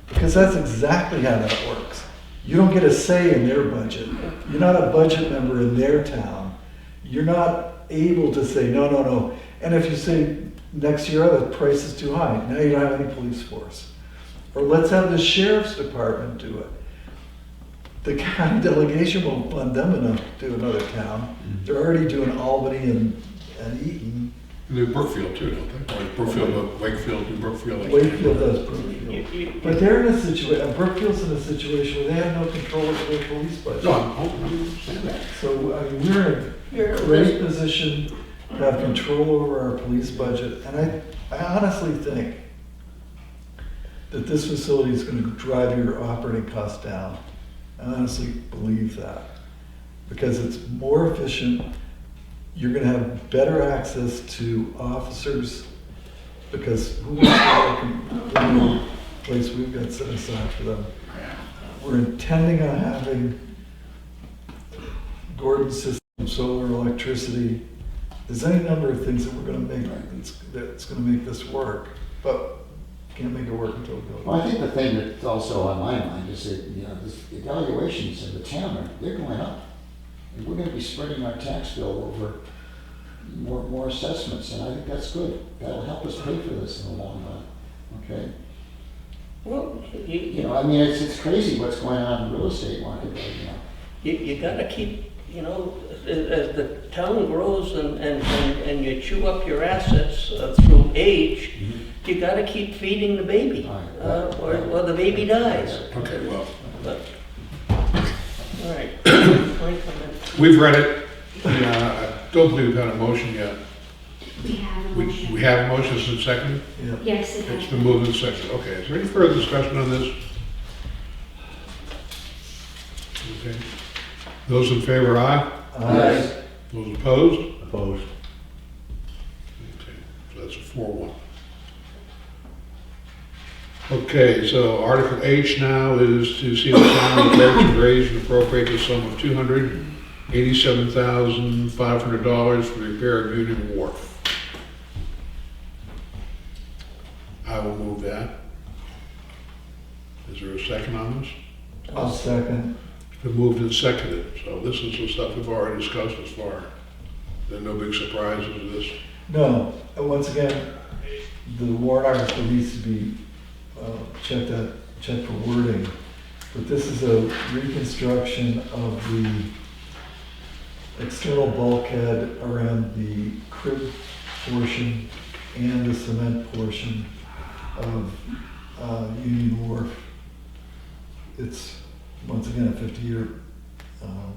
Speaker 6: Because that's exactly how that works. You don't get a say in their budget. You're not a budget member in their town. You're not able to say, no, no, no. And if you say, next year, the price is too high, now you don't have any police force. Or let's have the sheriff's department do it. The county delegation won't fund them enough to do another town. They're already doing Albany and Eaton.
Speaker 2: They do Brookfield too, don't they? Or Brookfield, Wakefield, and Brookfield.
Speaker 6: Wakefield does Brookfield. But they're in a situation, Brookfield's in a situation where they have no control over their police budget.
Speaker 2: No, I understand that.
Speaker 6: So, I mean, we're in a great position to have control over our police budget. And I honestly think that this facility is going to drive your operating costs down. I honestly believe that. Because it's more efficient. You're going to have better access to officers, because who wants to work in the place we've got set aside for them? We're intending on having Gordon's system, solar, electricity. There's any number of things that we're going to make that's going to make this work, but can't make it work until we go.
Speaker 7: Well, I think the thing that's also on my mind is that, you know, the evaluations in the town, they're going up. And we're gonna be spreading our tax bill over more assessments, and I think that's good. That'll help us pay for this in the long run, okay?
Speaker 4: Well,
Speaker 7: You know, I mean, it's crazy what's going on in the real estate market right now.
Speaker 4: you gotta keep, you know, as the town grows and you chew up your assets through age, you gotta keep feeding the baby, or the baby dies.
Speaker 2: Okay, well,
Speaker 4: But, all right. My comment.
Speaker 2: we've read it. I don't believe we've had a motion yet.
Speaker 8: We have a
Speaker 2: We
Speaker 8: motion.
Speaker 2: have a motion, is it second?
Speaker 6: Yeah.
Speaker 8: Yes, it
Speaker 2: It's
Speaker 8: has.
Speaker 2: been moved and seconded. Okay, is there any further discussion on this? Okay. Those in favor, aye.
Speaker 7: Yes.
Speaker 2: Those opposed?
Speaker 3: Opposed?
Speaker 2: Okay, so that's a 4-1. Okay, so Article H now is to see the town declare to raise and appropriate the sum of $287,500 for the repair of Union Wharf. I will move that. Is there a second on this?
Speaker 6: I'll second.
Speaker 2: It's been moved and seconded, so this is the stuff we've already discussed as far. There are no big surprises with this.
Speaker 6: No, and once again, the warrant article needs to be checked for wording. But this is a reconstruction of the external bulkhead around the crib portion and the cement portion of Union Wharf. It's, once again, a 50-year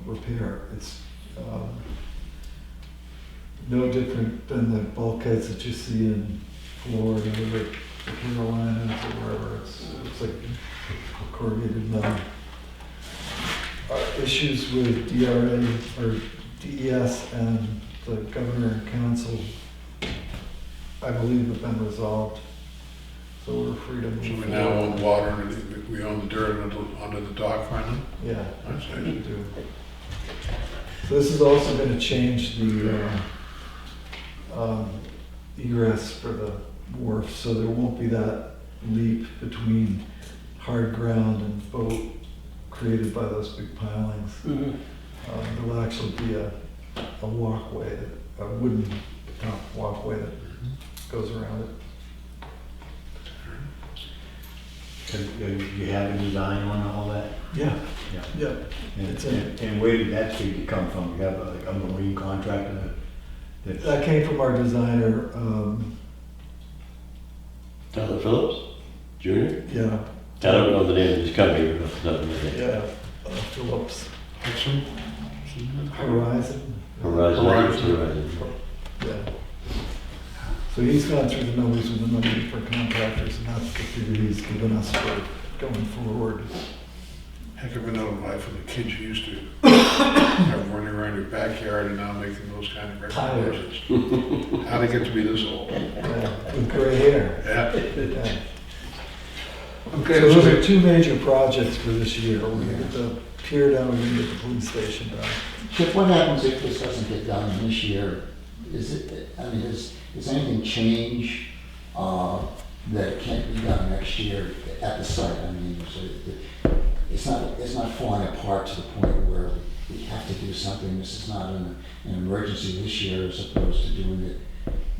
Speaker 6: repair. It's no different than the bulkheads that you see in Florida or the Carolinas or wherever. It's like corrugated metal. Issues with DRA or DES and the governor and council, I believe, have been resolved. So we're free to move
Speaker 2: So we
Speaker 6: forward.
Speaker 2: now own water, and we own the dirt under the dock finally?
Speaker 6: Yeah,
Speaker 2: I see.
Speaker 6: we do. So this is also going to change the egress for the wharf, so there won't be that leap between hard ground and boat created by those big pilings.
Speaker 4: Mhm.
Speaker 6: There'll actually be a walkway, a wooden top walkway that goes around it.
Speaker 5: You have a design on all that?
Speaker 6: Yeah,
Speaker 5: Yeah.
Speaker 6: yeah.
Speaker 5: And,
Speaker 6: It's in-
Speaker 5: and where did that figure come from? You have like a marine contractor that's.
Speaker 6: That came from our designer,
Speaker 3: Tyler Phillips, Jr.?
Speaker 6: yeah,
Speaker 3: I don't know the name of his company, but it's not really.
Speaker 6: yeah, Phillips.
Speaker 2: Hudson?
Speaker 6: Horizon.
Speaker 3: Horizon.
Speaker 2: Horizon.
Speaker 6: Yeah. So he's gone through the numbers with the number for contractors, and that's the figure he's given us for going forward.
Speaker 2: Heck of another life for the kids you used to have running around your backyard and now making those kind of recommendations. How to get to be this old.
Speaker 6: Yeah, with gray hair.
Speaker 2: Yeah.
Speaker 6: Yeah.
Speaker 2: Okay,
Speaker 6: So those
Speaker 2: so
Speaker 6: are two major projects for this year. We're gonna get the pier done, we're gonna get the police station done.
Speaker 7: Chip, what happens if this doesn't get done this year? Is it, I mean, does anything change that it can't be done next year at the site? I mean, so it's not falling apart to the point where we have to do something. This is not an emergency this year as opposed to doing it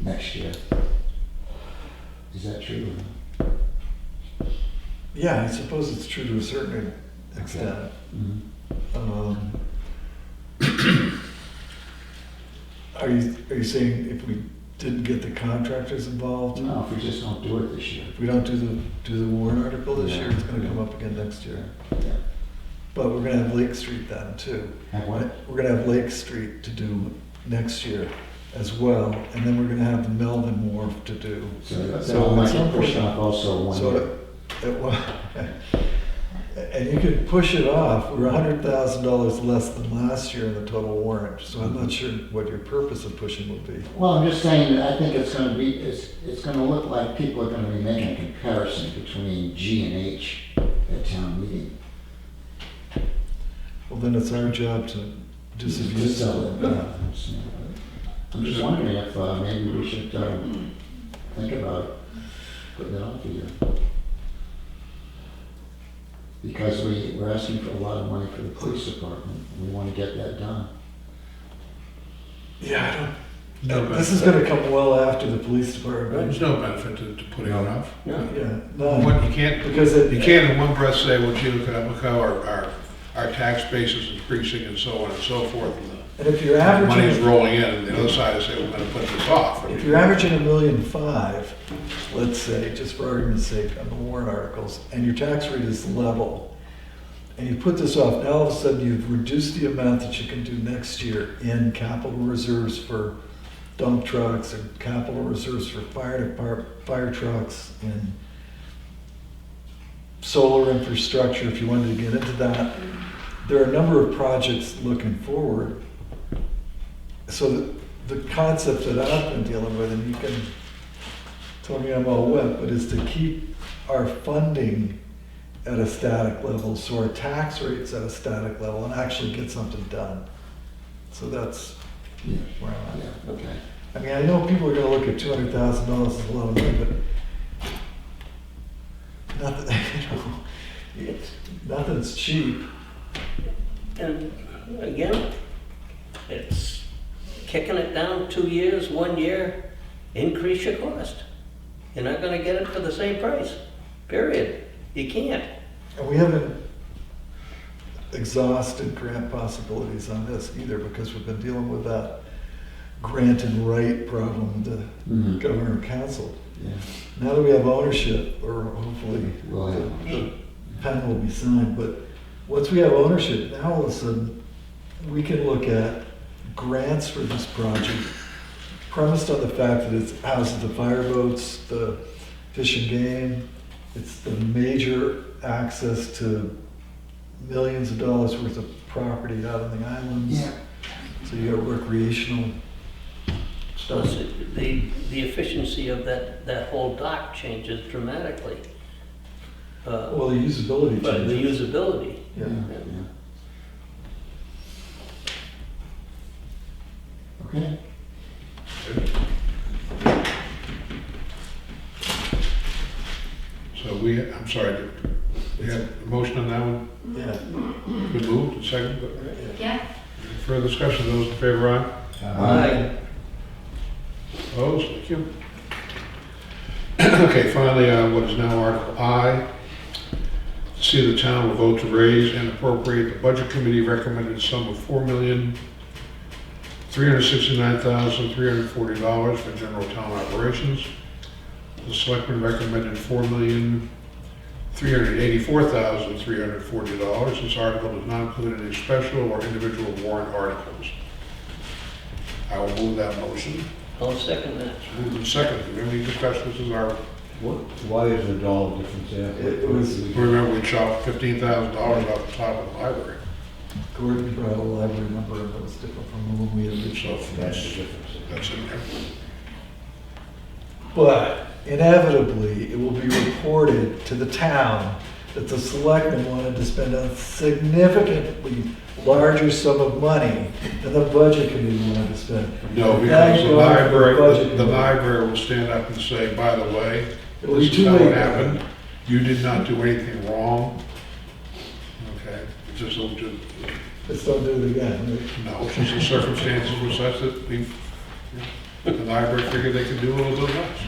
Speaker 7: next year. Is that true?
Speaker 6: Yeah, I suppose it's true to a certain extent.
Speaker 7: Mm-hmm.
Speaker 6: Are you saying if we didn't get the contractors involved?
Speaker 7: No, if we just don't do it this year.
Speaker 6: If we don't do the warrant article this
Speaker 7: Yeah.
Speaker 6: year, it's gonna come up again next year.
Speaker 7: Yeah.
Speaker 6: But we're gonna have Lake Street then too.
Speaker 7: Have what?
Speaker 6: We're gonna have Lake Street to do next year as well, and then we're gonna have the Melvin Wharf to do.
Speaker 7: So that
Speaker 6: So
Speaker 7: all might
Speaker 6: at some
Speaker 7: get pushed
Speaker 6: point-
Speaker 7: off also one year.
Speaker 6: And you can push it off. We're $100,000 less than last year in the total warrant, so I'm not sure what your purpose of pushing would be.
Speaker 7: Well, I'm just saying that I think it's gonna be, it's gonna look like people are gonna be making a comparison between G and H at town meeting.
Speaker 6: Well, then it's our job to disabuse
Speaker 7: Sell
Speaker 6: them.
Speaker 7: it. I'm just wondering if maybe we should think about putting it on for you. Because we're asking for a lot of money for the police department, and we wanna get that done.
Speaker 6: Yeah, I
Speaker 2: no
Speaker 6: don't, this is
Speaker 2: benefit.
Speaker 6: gonna come well after the police department.
Speaker 2: There's no benefit to putting it off.
Speaker 6: Yeah,
Speaker 2: What,
Speaker 6: none.
Speaker 2: you can't,
Speaker 6: Because it.
Speaker 2: you can't in one breath say, well, gee, look at how our tax base is increasing and so on and so forth.
Speaker 6: And if you're
Speaker 2: And the money's
Speaker 6: averaging,
Speaker 2: rolling in, and the other side is saying, we're gonna put this off.
Speaker 6: if you're averaging $1.5 million, let's say, just for argument's sake, on the warrant articles, and your tax rate is level, and you put this off, now all of a sudden you've reduced the amount that you can do next year in capital reserves for dump trucks and capital reserves for fire trucks and solar infrastructure, if you wanted to get into that. There are a number of projects looking forward. So the concept that I've been dealing with, and you can tell me I'm all wet, but is to keep our funding at a static level, so our tax rate's at a static level, and actually get something done. So that's
Speaker 7: Yeah.
Speaker 6: where I'm at.
Speaker 7: Yeah, okay.
Speaker 6: I mean, I know people are gonna look at $200,000 as a lot of money, but nothing, nothing's cheap.
Speaker 4: And again, it's kicking it down 2 years, 1 year, increase your cost. You're not gonna get it for the same price, period. You can't.
Speaker 6: And we haven't exhausted grant possibilities on this either, because we've been dealing with that grant and right problem with the
Speaker 7: Mhm.
Speaker 6: governor and council.
Speaker 7: Yeah.
Speaker 6: Now that we have ownership, or hopefully
Speaker 7: We'll have-
Speaker 6: the pen will be signed, but once we have ownership, now all of a sudden, we can look at grants for this project premised on the fact that it houses the fireboats, the fish and game, it's the major access to millions of dollars worth of property out on the islands.
Speaker 7: Yeah.
Speaker 6: So you got recreational stuff.
Speaker 4: Plus, the efficiency of that whole dock changes dramatically.
Speaker 6: Well, the usability
Speaker 4: But the
Speaker 6: changes.
Speaker 4: usability.
Speaker 6: Yeah.
Speaker 7: Okay.
Speaker 2: So I'm sorry, we have a motion on that one?
Speaker 6: Yeah.
Speaker 2: Good move, second.
Speaker 8: Yeah.
Speaker 2: Further discussion, those in favor, aye?
Speaker 4: Aye.
Speaker 2: Opposed? Thank you. Okay, finally, what is now Article I. To see the town will vote to raise and appropriate the Budget Committee recommended sum of $4,369,340 for general town operations. The Selectmen recommended $384,340. This article does not include any special or individual warrant articles. I will move that motion.
Speaker 4: I'll second that.
Speaker 2: Moved and seconded. Do we have any discussion? This is our,
Speaker 5: Why is the dollar difference there?
Speaker 6: It was-
Speaker 2: remember we chopped $15,000 off the top of the library.
Speaker 6: Gordon brought a library number and it was different from the one we originally.
Speaker 2: So
Speaker 5: That's the difference.
Speaker 2: that's in there.
Speaker 6: But inevitably, it will be reported to the town that the selectmen wanted to spend a significantly larger sum of money than the budget committee wanted to spend.
Speaker 2: No,
Speaker 6: Now
Speaker 2: because
Speaker 6: you
Speaker 2: the
Speaker 6: go after
Speaker 2: library,
Speaker 6: budget
Speaker 2: the
Speaker 6: committee.
Speaker 2: library will stand up and say, by the way,
Speaker 6: It'll be
Speaker 2: this is
Speaker 6: too
Speaker 2: how
Speaker 6: late.
Speaker 2: it happened. You did not do anything wrong. Okay, it just,
Speaker 6: Let's don't do it again. Right?
Speaker 2: no, it's just the circumstances were such that the library figured they could do a little bit less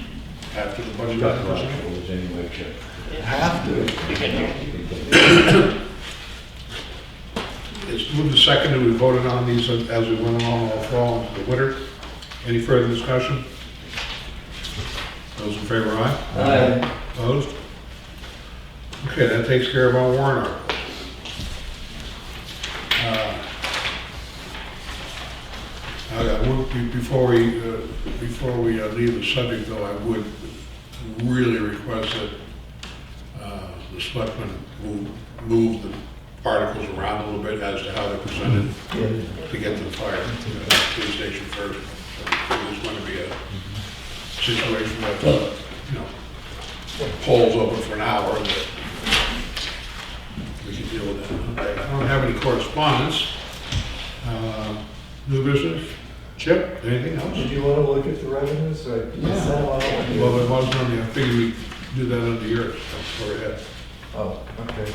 Speaker 2: after the budget
Speaker 5: Truck
Speaker 2: was presented.
Speaker 5: rifles anyway, Chip.
Speaker 6: Have to.
Speaker 2: It's moved and seconded, we voted on these as we went along all fall into the winter. Any further discussion? Those in favor, aye?
Speaker 4: Aye.
Speaker 2: Opposed? Okay, that takes care of our warrant articles. Before we leave the subject, though, I would really request that the selectmen move the articles around a little bit as to how they're presented
Speaker 6: Yeah.
Speaker 2: to get to the fire police station first. So there's going to be a situation that, polls open for an hour, that we can deal with that. Okay, I don't have any correspondence. New business? Chip, anything else?
Speaker 6: Did you want to look at the revenues? Or I
Speaker 7: Yeah.
Speaker 6: sent them out?
Speaker 2: Well, there was none, I figured we'd do that under yours, so go ahead.
Speaker 6: Oh, okay.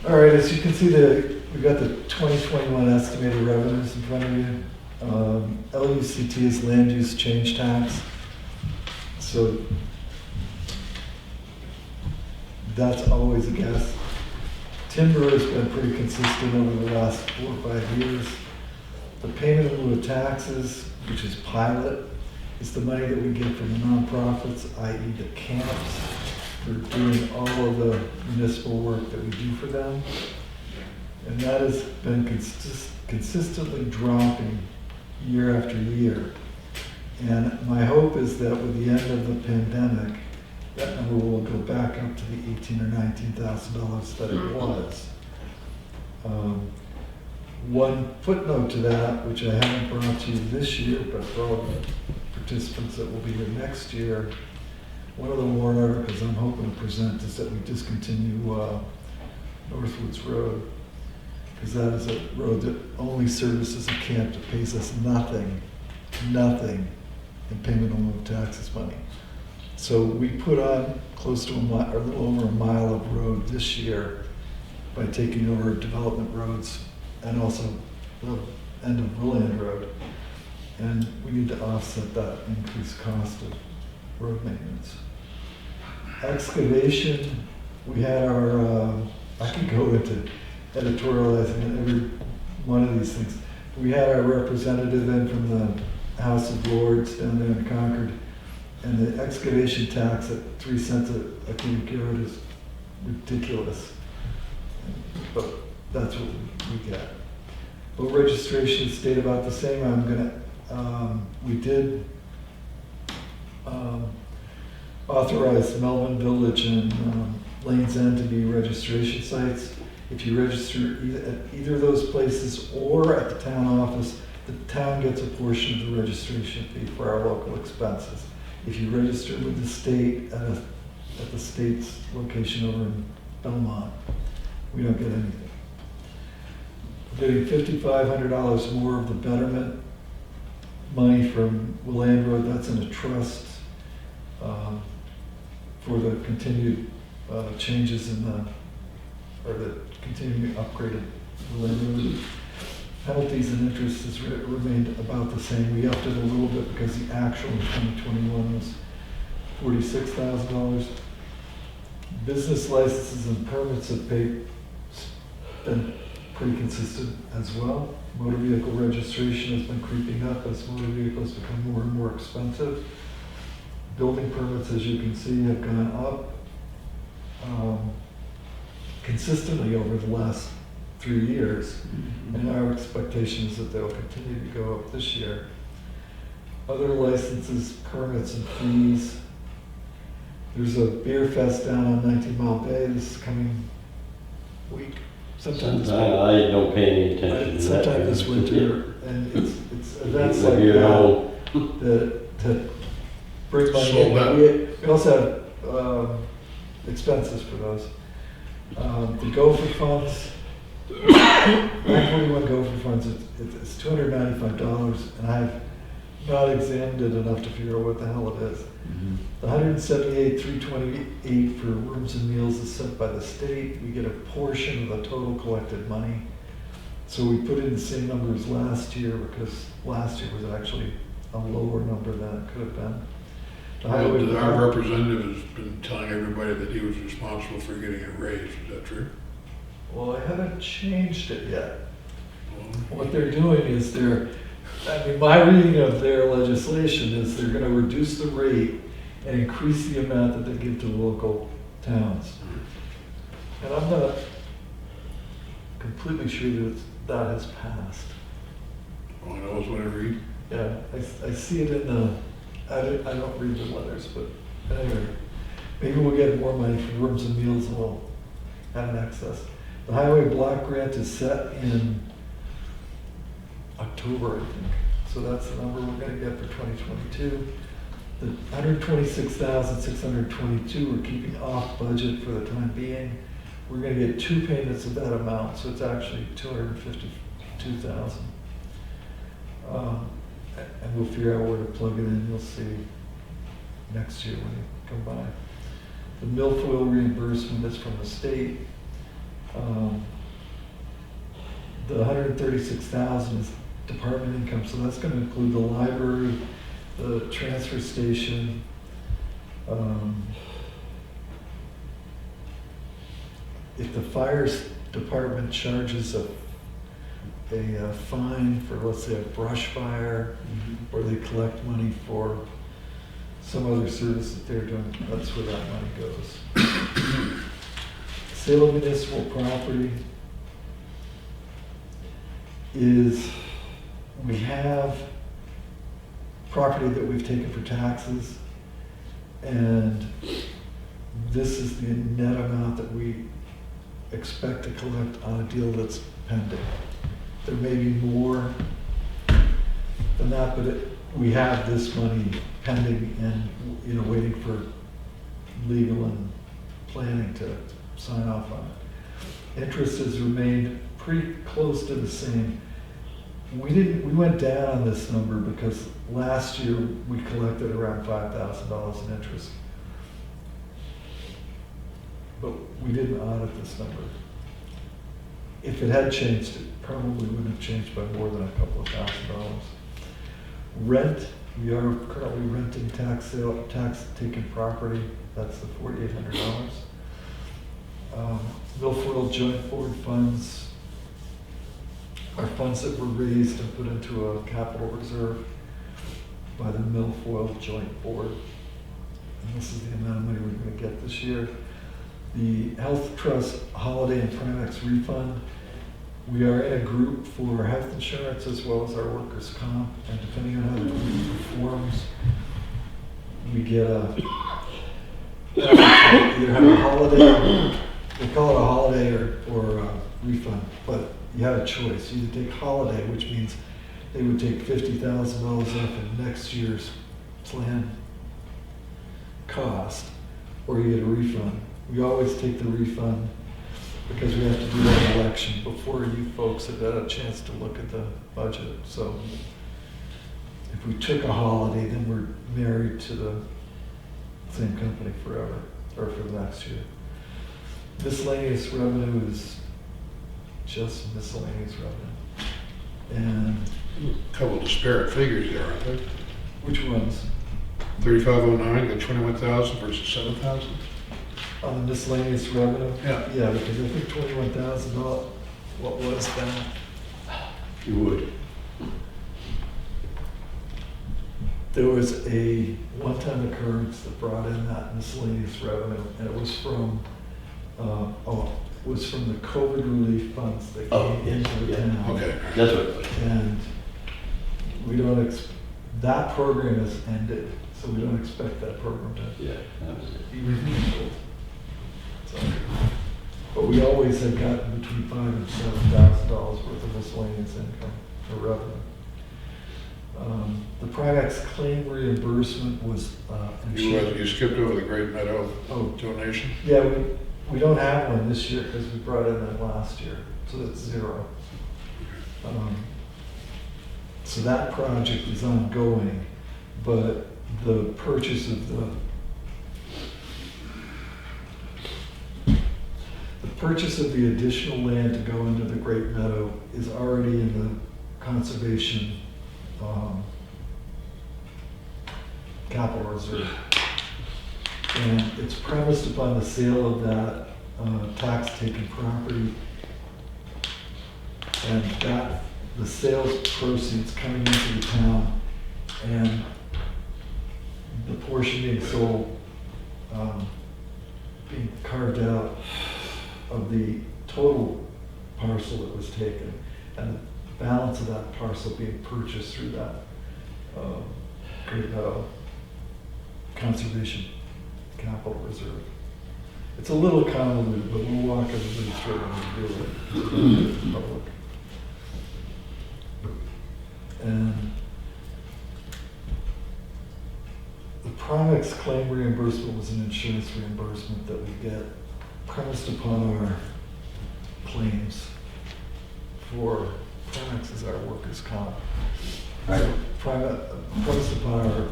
Speaker 6: All right, as you can see, we got the 2021 estimated revenues in front of you. LUCT is land use change tax. So that's always a guess. Timber has been pretty consistent over the last 4 or 5 years. The payment in lieu of taxes, which is pilot, is the money that we get from the nonprofits, i.e. the camps, for doing all of the municipal work that we do for them. And that has been consistently dropping year after year. And my hope is that with the end of the pandemic, that number will go back up to the $18,000 or $19,000 that it was. One footnote to that, which I haven't brought to you this year, but for all the participants that will be here next year, one of the warrant articles I'm hoping to present is that we discontinue Northwoods Road, because that is a road that only services a camp that pays us nothing in payment in lieu of taxes money. So we put on close to a little over a mile of road this year by taking over development roads and also the end of Willand Road. And we need to offset that increased cost of road maintenance. Excavation, we had our, I could go into editorializing every one of these things. We had our representative in from the House of Lords down there in Concord, and the excavation tax at 3 cents a cubic yard is ridiculous. But that's what we get. Boat registration stayed about the same. We did authorize Melvin Village and Lane's End to be registration sites. If you register at either of those places or at the town office, the town gets a portion of the registration fee for our local expenses. If you register with the state at the state's location over in Belmont, we don't get anything. We're getting $5,500 more of the betterment money from Willand Road. That's in a trust for the continued changes in the continuing upgrade of Willand Road. Penalties and interest has remained about the same. We upped it a little bit because the actual in 2021 was $46,000. Business licenses and permits have been pretty consistent as well. Motor vehicle registration has been creeping up as motor vehicles become more and more expensive. Building permits, as you can see, have gone up. consistently over the last 3 years. And our expectation is that they'll continue to go up this year. Other licenses, permits, and fees. There's a beer fest down on 19 Mile Bay this coming week. Sometime this
Speaker 3: Sometimes I don't pay any attention to that.
Speaker 6: sometime this winter, and it's events
Speaker 3: Like
Speaker 6: like
Speaker 3: your
Speaker 6: that
Speaker 3: own-
Speaker 6: that bring money
Speaker 2: Slow
Speaker 6: in.
Speaker 2: down.
Speaker 6: We also have expenses for those. The Gopher funds, 941 Gopher funds, it's $295, and I've not examined it enough to figure out what the hell it is. The 178,328 for rooms and meals is set by the state. We get a portion of the total collected money. So we put in the same number as last year because last year was actually a lower number than it could have been. The highway-
Speaker 2: Our representative has been telling everybody that he was responsible for getting a raise, is that true?
Speaker 6: Well, I haven't changed it yet.
Speaker 2: Well,
Speaker 6: What they're doing is my reading of their legislation is they're gonna reduce the rate and increase the amount that they give to local towns. And I'm not completely sure that has passed.
Speaker 2: All I know is what I read.
Speaker 6: Yeah, I see it in the, I don't read the letters, but anyway, maybe we'll get more money for rooms and meals and we'll have an excess. The highway block grant is set in October, I think. So that's the number we're gonna get for 2022. The 126,622 we're keeping off budget for the time being. We're gonna get 2 payments of that amount, so it's actually 252,000. And we'll figure out where to plug it in. You'll see next year when you come by. The milfoil reimbursement is from the state. The 136,000 is department income, so that's going to include the library, the transfer station. If the fire department charges a fine for, let's say, a brush fire, or they collect money for some other service that they're doing, that's where that money goes. Sale of municipal property is, we have property that we've taken for taxes, and this is the net amount that we expect to collect on a deal that's pending. There may be more than that, but we have this money pending and, waiting for legal and planning to sign off on it. Interest has remained pretty close to the same. We went down on this number because last year we collected around $5,000 in interest. But we didn't audit this number. If it had changed, it probably wouldn't have changed by more than a couple of $1,000. Rent, we are currently renting tax taken property, that's the $4,800. Milfoil joint board funds are funds that were raised and put into a capital reserve by the Milfoil joint board. And this is the amount of money we're going to get this year. The Health Trust Holiday and Primex refund, we are in a group for health insurance as well as our workers' comp, and depending on how the group performs, we get either have a holiday, they call it a holiday or a refund, but you have a choice. You either take holiday, which means they would take $50,000 off in next year's plan cost, or you get a refund. We always take the refund because we have to do an election before you folks have had a chance to look at the budget. So if we took a holiday, then we're married to the same company forever, or for the next year. Miscellaneous revenue is just miscellaneous revenue. And
Speaker 2: A couple disparate figures there, aren't there?
Speaker 6: which ones?
Speaker 2: 3509, got 21,000 versus 7,000.
Speaker 6: On the miscellaneous revenue?
Speaker 2: Yeah.
Speaker 6: Yeah, because I think $21,000, what was that?
Speaker 3: You would.
Speaker 6: There was a one-time occurrence that brought in that miscellaneous revenue, and it was from was from the COVID relief funds that
Speaker 3: Oh,
Speaker 6: came
Speaker 3: yes,
Speaker 6: into the
Speaker 3: yeah.
Speaker 6: town.
Speaker 2: Okay.
Speaker 3: That's what,
Speaker 6: And we don't, that program has ended, so we don't expect that program to
Speaker 3: yeah, that was it.
Speaker 6: be renewed. So, but we always have gotten between $5,000 and $7,000 worth of miscellaneous income or revenue. The Primex claim reimbursement was,
Speaker 2: You skipped over the Great Meadow
Speaker 6: Oh.
Speaker 2: donation?
Speaker 6: yeah, we don't have one this year because we brought in that last year, so that's 0. So that project is ongoing, but the purchase of the additional land to go into the Great Meadow is already in the conservation capital reserve. And it's premised upon the sale of that tax-taken property. And that, the sales proceeds coming into the town, and the portion being sold, being carved out of the total parcel that was taken, and the balance of that parcel being purchased through that Great Meadow Conservation Capital Reserve. It's a little convoluted, but we'll walk everybody through when we do it. It's public. And the Primex claim reimbursement was an insurance reimbursement that we get premised upon our claims for, Primex is our workers' comp.
Speaker 3: Right.
Speaker 6: Premised upon our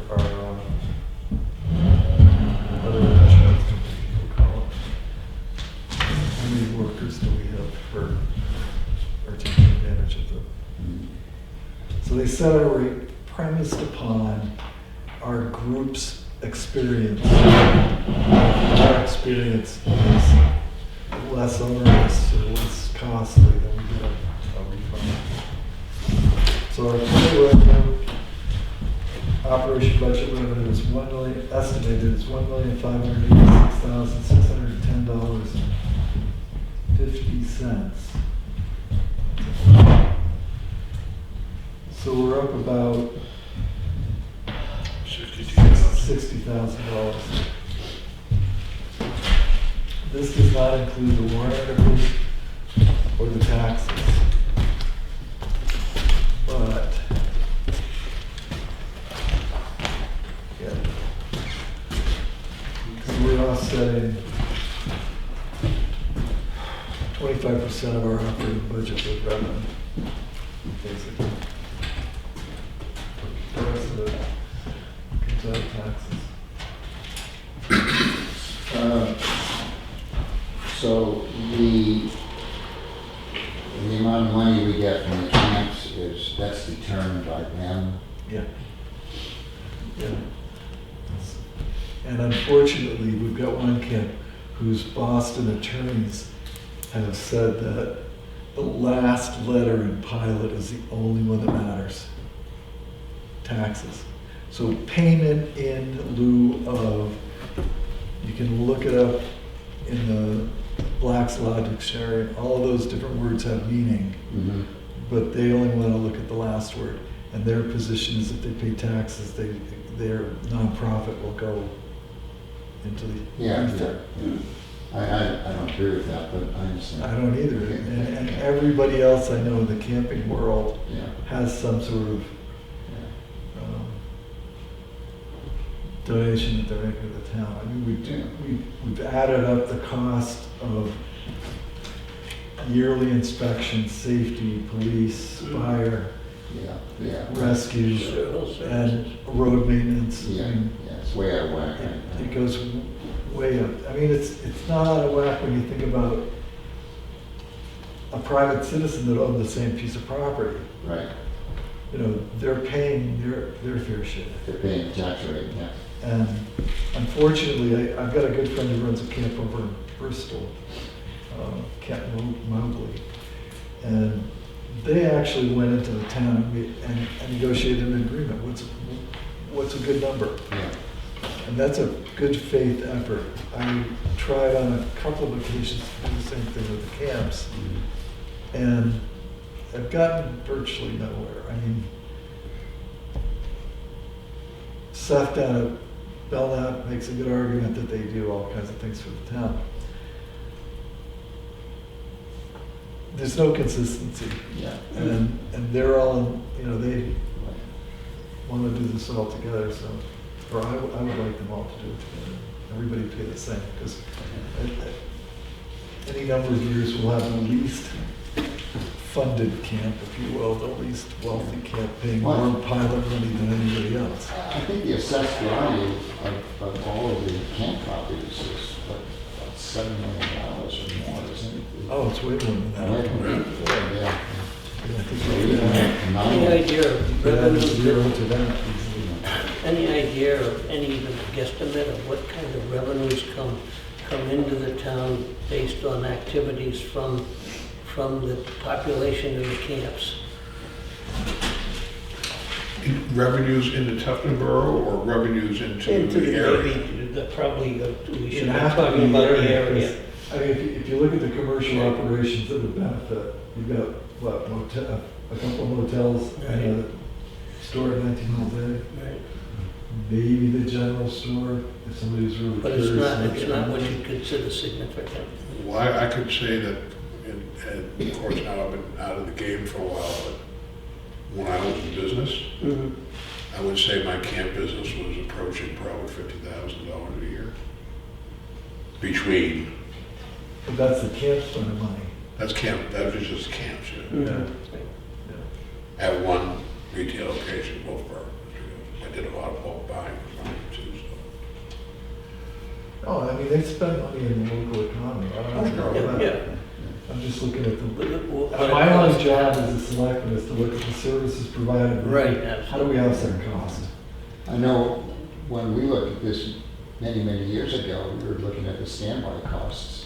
Speaker 6: other insurance company, we'll call it. How many workers do we have for, or taking advantage of them? So they set our rate premised upon our group's experience. Our experience is less onerous or less costly than we get a refund. So our total revenue, operation budget revenue is estimated is $1,586,610.50. So we're up about $60,000. This does not include the warrant articles or the taxes. But, yeah. Because we're offsetting 25% of our operating budget with revenue, basically. The rest of it comes out of taxes.
Speaker 7: So the amount of money we get from the camps that's determined by them?
Speaker 6: Yeah. Yeah. And unfortunately, we've got one camp whose Boston attorneys have said that the last letter in pilot is the only one that matters. Taxes. So payment in lieu of, you can look it up in the Black's Law Dictionary, all of those different words have meaning, but they only want to look at the last word. And their position is if they pay taxes, their nonprofit will go into the ether.
Speaker 7: I don't agree with that, but I understand.
Speaker 6: I don't either. And everybody else I know in the camping world has some sort of donation that they're making to the town. I mean, we've added up the cost of yearly inspections, safety, police, fire, rescue, and road maintenance. I mean,
Speaker 7: It's way out of whack.
Speaker 6: it goes way up. I mean, it's not out of whack when you think about a private citizen that owned the same piece of property.
Speaker 7: Right.
Speaker 6: You know, they're paying their fair share.
Speaker 7: They're paying the tax rate, yeah.
Speaker 6: And unfortunately, I've got a good friend who runs a camp over in Bristol, Camp Mobley, and they actually went into the town and negotiated an agreement. What's a good number?
Speaker 7: Yeah.
Speaker 6: And that's a good faith effort. I tried on a couple of occasions to do the same thing with the camps, and I've gotten virtually nowhere. I mean, Seth down at Belknap makes a good argument that they do all kinds of things for the town. There's no consistency,
Speaker 7: Yeah.
Speaker 6: and they're all, they want to do this all together, so, or I would like them all to do it together. Everybody pay the same, because any number of years we'll have the least funded camp, if you will, the least wealthy camp paying more pilot money than anybody else.
Speaker 7: I think the assessed value of all of the camp properties is about $7 million or more, isn't it?
Speaker 6: Oh, it's way more than that.
Speaker 7: Yeah.
Speaker 6: I think we could add-
Speaker 4: Any idea of
Speaker 6: we could add
Speaker 4: revenues,
Speaker 6: zero to that.
Speaker 4: any idea of any even guesstimate of what kind of revenues come into the town based on activities from the population of the camps?
Speaker 2: Revenues into Tufton Borough or revenues into
Speaker 4: Into
Speaker 2: the
Speaker 4: the
Speaker 2: area?
Speaker 4: maybe, probably, we should
Speaker 6: It'd
Speaker 4: be
Speaker 6: have to
Speaker 4: talking
Speaker 6: be
Speaker 4: about the
Speaker 6: area,
Speaker 4: area.
Speaker 6: 'cause, I mean, if you look at the commercial operations that would benefit, you've got, what, a couple of motels and a store at 19 Miles Ave,
Speaker 4: Right.
Speaker 6: maybe the general store, if somebody's really
Speaker 4: But
Speaker 6: curious.
Speaker 4: it's not what you consider significant.
Speaker 2: Well, I could say that, and of course now I've been out of the game for a while, but when I was in business,
Speaker 4: Mhm.
Speaker 2: I would say my camp business was approaching probably $50,000 a year. Between,
Speaker 6: But that's the camp's fund of money.
Speaker 2: that was just camps, yeah.
Speaker 4: Mhm.
Speaker 2: At one retail location, Wolfboro. I did a lot of bulk buying for mine too, so.
Speaker 6: Oh, I mean, they spend money in the local economy. I don't know about
Speaker 4: Yeah,
Speaker 6: that.
Speaker 4: yeah.
Speaker 6: I'm just looking at
Speaker 4: But
Speaker 6: the,
Speaker 4: it will-
Speaker 6: my only job as a selectman is to look at the services provided.
Speaker 4: Right,
Speaker 6: How do we offset cost?
Speaker 7: I know when we looked at this many, many years ago, we were looking at the standby costs,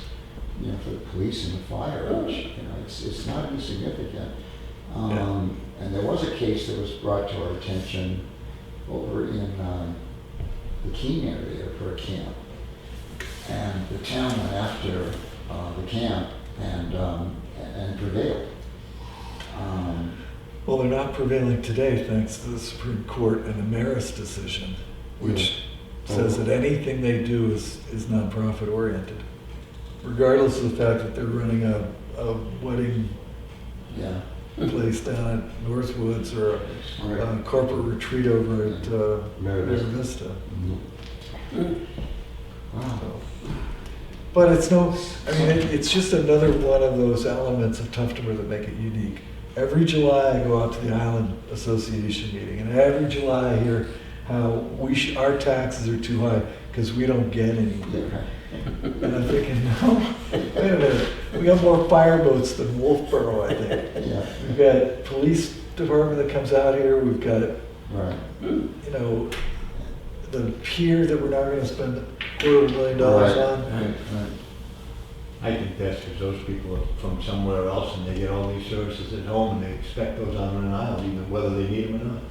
Speaker 7: for the police and the fire, which, it's not insignificant. And there was a case that was brought to our attention over in the Keene area for a camp. And the town went after the camp and prevailed.
Speaker 6: Well, they're not prevailing today, thanks to the Supreme Court and the Maris decision, which says that anything they do is nonprofit oriented, regardless of the fact that they're running a wedding
Speaker 7: Yeah.
Speaker 6: place down at Northwoods or
Speaker 7: Right.
Speaker 6: a corporate retreat over at
Speaker 3: Mara
Speaker 6: Mara
Speaker 3: Vista.
Speaker 6: Vista.
Speaker 7: Wow.
Speaker 6: But it's it's just another one of those elements of Tuftomer that make it unique. Every July I go out to the Island Association meeting, and every July I hear how our taxes are too high because we don't get anything. And I'm thinking, no, wait a minute, we got more fireboats than Wolfboro, I think.
Speaker 7: Yeah.
Speaker 6: We've got police department that comes out here, we've got,
Speaker 7: Right.
Speaker 6: the pier that we're now gonna spend $250,000 on.
Speaker 7: Right.
Speaker 5: I think that's because those people are from somewhere else and they get all these services at home and they expect those on an island, even whether they need them or not.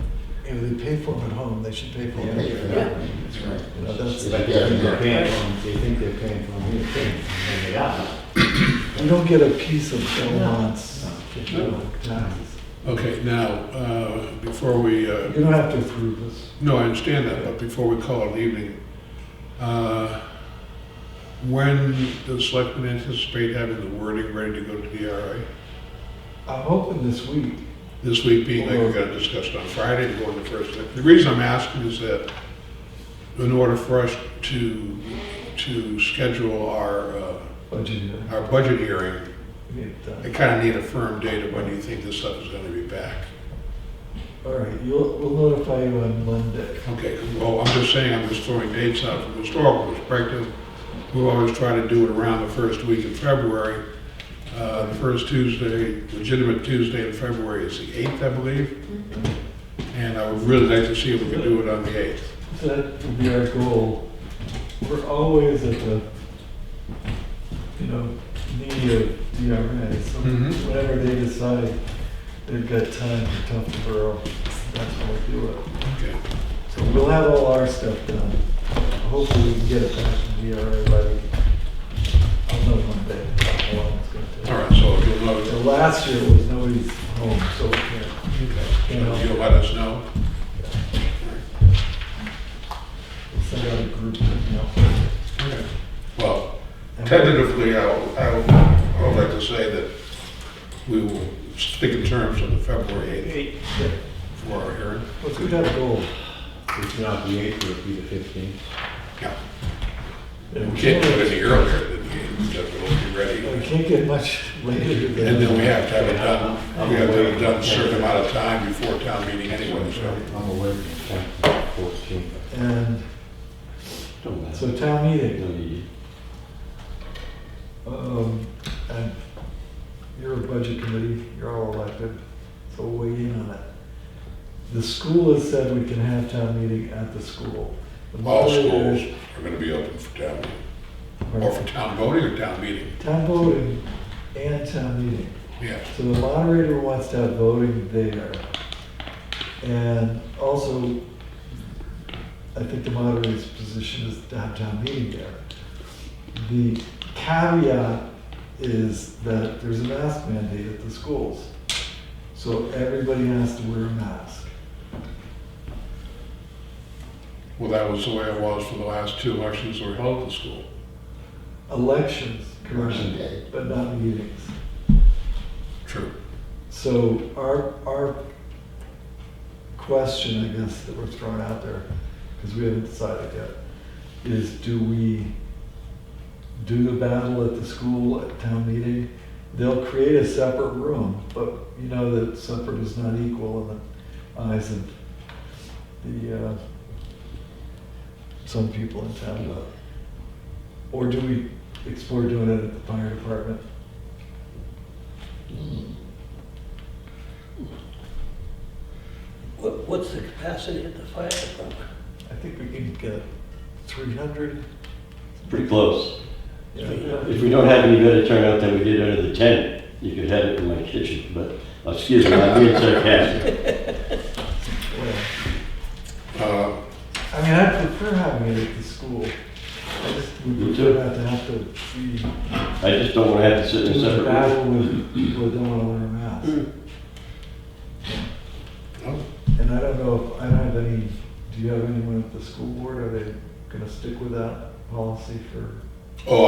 Speaker 6: They pay for them at home, they should pay for them
Speaker 7: Pay
Speaker 6: here.
Speaker 7: for that. That's right.
Speaker 6: That's-
Speaker 5: But they think they're paying from, here too, and they are.
Speaker 6: You don't get a piece of Belmont's taxes.
Speaker 2: Okay, now, before we,
Speaker 6: You don't have to approve this.
Speaker 2: no, I understand that, but before we call it an evening, when does Selectmen anticipate having the wording ready to go to the DRA?
Speaker 6: I'm hoping this week.
Speaker 2: This week being like we got discussed on Friday, to go on the first. The reason I'm asking is that in order for us to schedule our
Speaker 6: Budget year.
Speaker 2: our budget hearing,
Speaker 6: We need it done.
Speaker 2: I kind of need a firm date of when do you think this stuff is going to be back.
Speaker 6: All right, we'll notify you on Monday.
Speaker 2: Okay, well, I'm just saying, I'm just throwing dates out from a historical perspective. We always try to do it around the first week in February. The first Tuesday, legitimate Tuesday in February is the 8th, I believe. And I would really like to see if we can do it on the 8th.
Speaker 6: So that would be our goal. We're always at the, knee of DRA, so
Speaker 2: Mhm.
Speaker 6: whenever they decide they've got time for Tuftonboro, that's when we do it.
Speaker 2: Okay.
Speaker 6: So we'll have all our stuff done hopefully we can get it back to the DRA by the, I'll know one day how long it's gonna take.
Speaker 2: All right, so you'll know,
Speaker 6: So last year was nobody's home, so we can't help
Speaker 2: you'll
Speaker 6: it.
Speaker 2: let us know.
Speaker 6: We'll send out a group, email.
Speaker 2: Okay. Well, tentatively, I would like to say that we will stick in terms of the February 8th for our hearing.
Speaker 6: What's good have a goal?
Speaker 5: It's not the 8th, it would be the 15th.
Speaker 2: Yeah. We can't do it any earlier than the 8th, because we'll be ready.
Speaker 6: We can't get much later than.
Speaker 2: And then we have to have it done, we have to have it done a certain amount of time before town meeting anyway, so.
Speaker 5: I'm away from the 10th, 14th.
Speaker 6: And so town meeting, and you're a budget committee, you're all elected, so weigh in on it. The school has said we can have town meeting at the school. The
Speaker 2: All
Speaker 6: moderators-
Speaker 2: schools are gonna be open for town meeting, or for town voting or town meeting,
Speaker 6: Town voting and town meeting.
Speaker 2: yeah.
Speaker 6: So the moderator wants to have voting there. And also, I think the moderator's position is to have town meeting there. The caveat is that there's a mask mandate at the schools. So everybody has to wear a mask.
Speaker 2: Well, that was the way it was for the last two elections that were held at the school.
Speaker 6: Elections,
Speaker 7: Election
Speaker 6: correct,
Speaker 7: day.
Speaker 6: but not meetings.
Speaker 2: True.
Speaker 6: So our question, I guess, that we're throwing out there, because we haven't decided yet, is do we do the battle at the school at town meeting? They'll create a separate room, but you know that separate is not equal in the eyes of the, some people in town. Or do we explore doing it at the fire department?
Speaker 4: What's the capacity at the fire department?
Speaker 6: I think we can get 300.
Speaker 3: Pretty close.
Speaker 6: Yeah.
Speaker 3: If we don't have any better turnout than we did under the tent, you could have it in my kitchen, but, excuse me, I'm being sarcastic.
Speaker 6: Well, I mean, I prefer having it at the school. I just would
Speaker 3: Me too.
Speaker 6: prefer not to have to be
Speaker 3: I just don't want to have to sit in a
Speaker 6: doing a
Speaker 3: separate
Speaker 6: battle
Speaker 3: room.
Speaker 6: with people that don't want to wear a mask.
Speaker 2: Oh,
Speaker 6: And I don't know if, I don't have any, do you have anyone at the school board? Are they gonna stick with that policy for?
Speaker 2: Oh,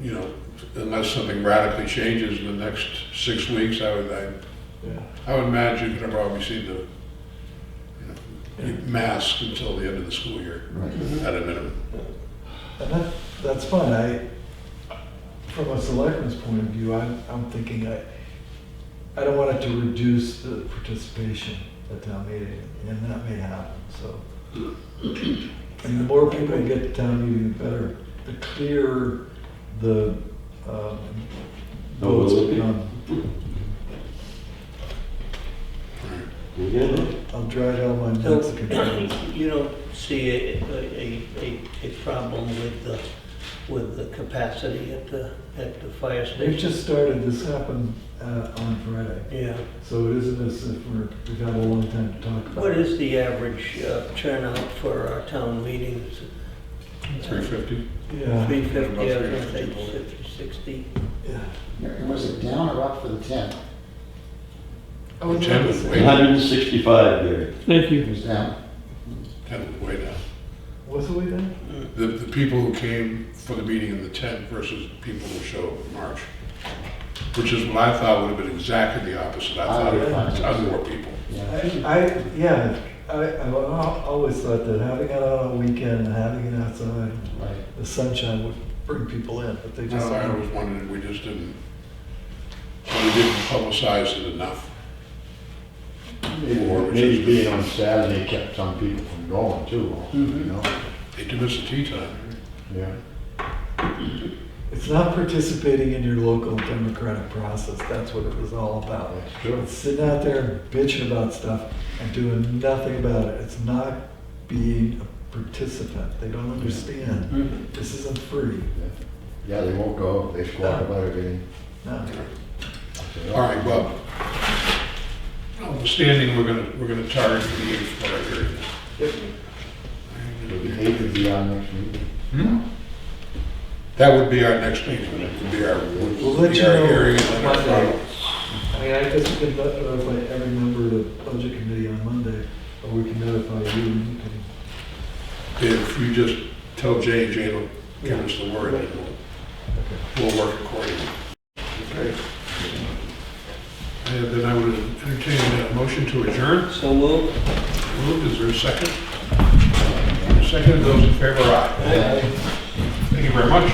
Speaker 2: you know, unless something radically changes in the next 6 weeks, I would imagine you're gonna probably see the, mask until the end of the school year,
Speaker 7: Right.
Speaker 2: at a minimum.
Speaker 6: And that's fine. From a selectman's point of view, I'm thinking I don't want it to reduce the participation at town meeting, and that may happen, so. And the more people who get to town meeting, the better, the clearer the votes become.
Speaker 3: You get it?
Speaker 6: I'll drag out my
Speaker 4: So,
Speaker 6: Mexican friends.
Speaker 4: you don't see a problem with the capacity at the fire
Speaker 6: They've
Speaker 4: station?
Speaker 6: just started, this happened on Friday,
Speaker 4: Yeah.
Speaker 6: so it isn't as if we've had a long time to talk about
Speaker 4: What
Speaker 6: it.
Speaker 4: is the average turnout for our town meetings?
Speaker 2: 350?
Speaker 6: Yeah,
Speaker 4: 350, I was
Speaker 2: About
Speaker 4: gonna say
Speaker 2: 350.
Speaker 4: 50, 60.
Speaker 6: yeah.
Speaker 7: And was it down or up for the 10th?
Speaker 6: I would
Speaker 2: Ten
Speaker 6: love to
Speaker 2: was
Speaker 6: say-
Speaker 2: way-
Speaker 3: 165, Gary.
Speaker 1: Thank
Speaker 7: It was down.
Speaker 2: 10 was way down.
Speaker 6: Was it way down?
Speaker 2: The people who came for the meeting in the tent versus people who showed up in March, which is what I thought would have been exactly the opposite. I thought it was more people.
Speaker 7: Yeah.
Speaker 6: I've always thought that having it on a weekend, and having it outside,
Speaker 7: Right.
Speaker 6: the sunshine would bring people in, but they just.
Speaker 2: No, I always wondered, we didn't publicize it enough.
Speaker 5: Maybe being on Saturday kept some people from going too, you know?
Speaker 2: They do miss the tea time.
Speaker 5: Yeah.
Speaker 6: It's not participating in your local democratic process, that's what it was all about.
Speaker 5: That's true.
Speaker 6: It's sitting out there and bitching about stuff and doing nothing about it. It's not being a participant, they don't understand. This isn't free.
Speaker 5: Yeah, they won't go, they squawk about everything.
Speaker 6: No.
Speaker 2: All right, well, the standing, we're gonna target for the 8th for our hearing.
Speaker 6: Yep.
Speaker 7: Would the 8th would be our next meeting?
Speaker 2: That would be our next meeting, it would be our,
Speaker 6: We'll let you
Speaker 2: our
Speaker 6: know
Speaker 2: hearing and then our
Speaker 6: Monday.
Speaker 2: final.
Speaker 6: I mean, I guess we can notify every member of the budget committee on Monday, or we can notify you and you can.
Speaker 2: If you just tell Jane, Jane will give us the word and we'll work accordingly. Okay. And then I would entertain a motion to adjourn.
Speaker 4: So moved.
Speaker 2: Moved, is there a second? Second, those in favor, aye. Thank you very much.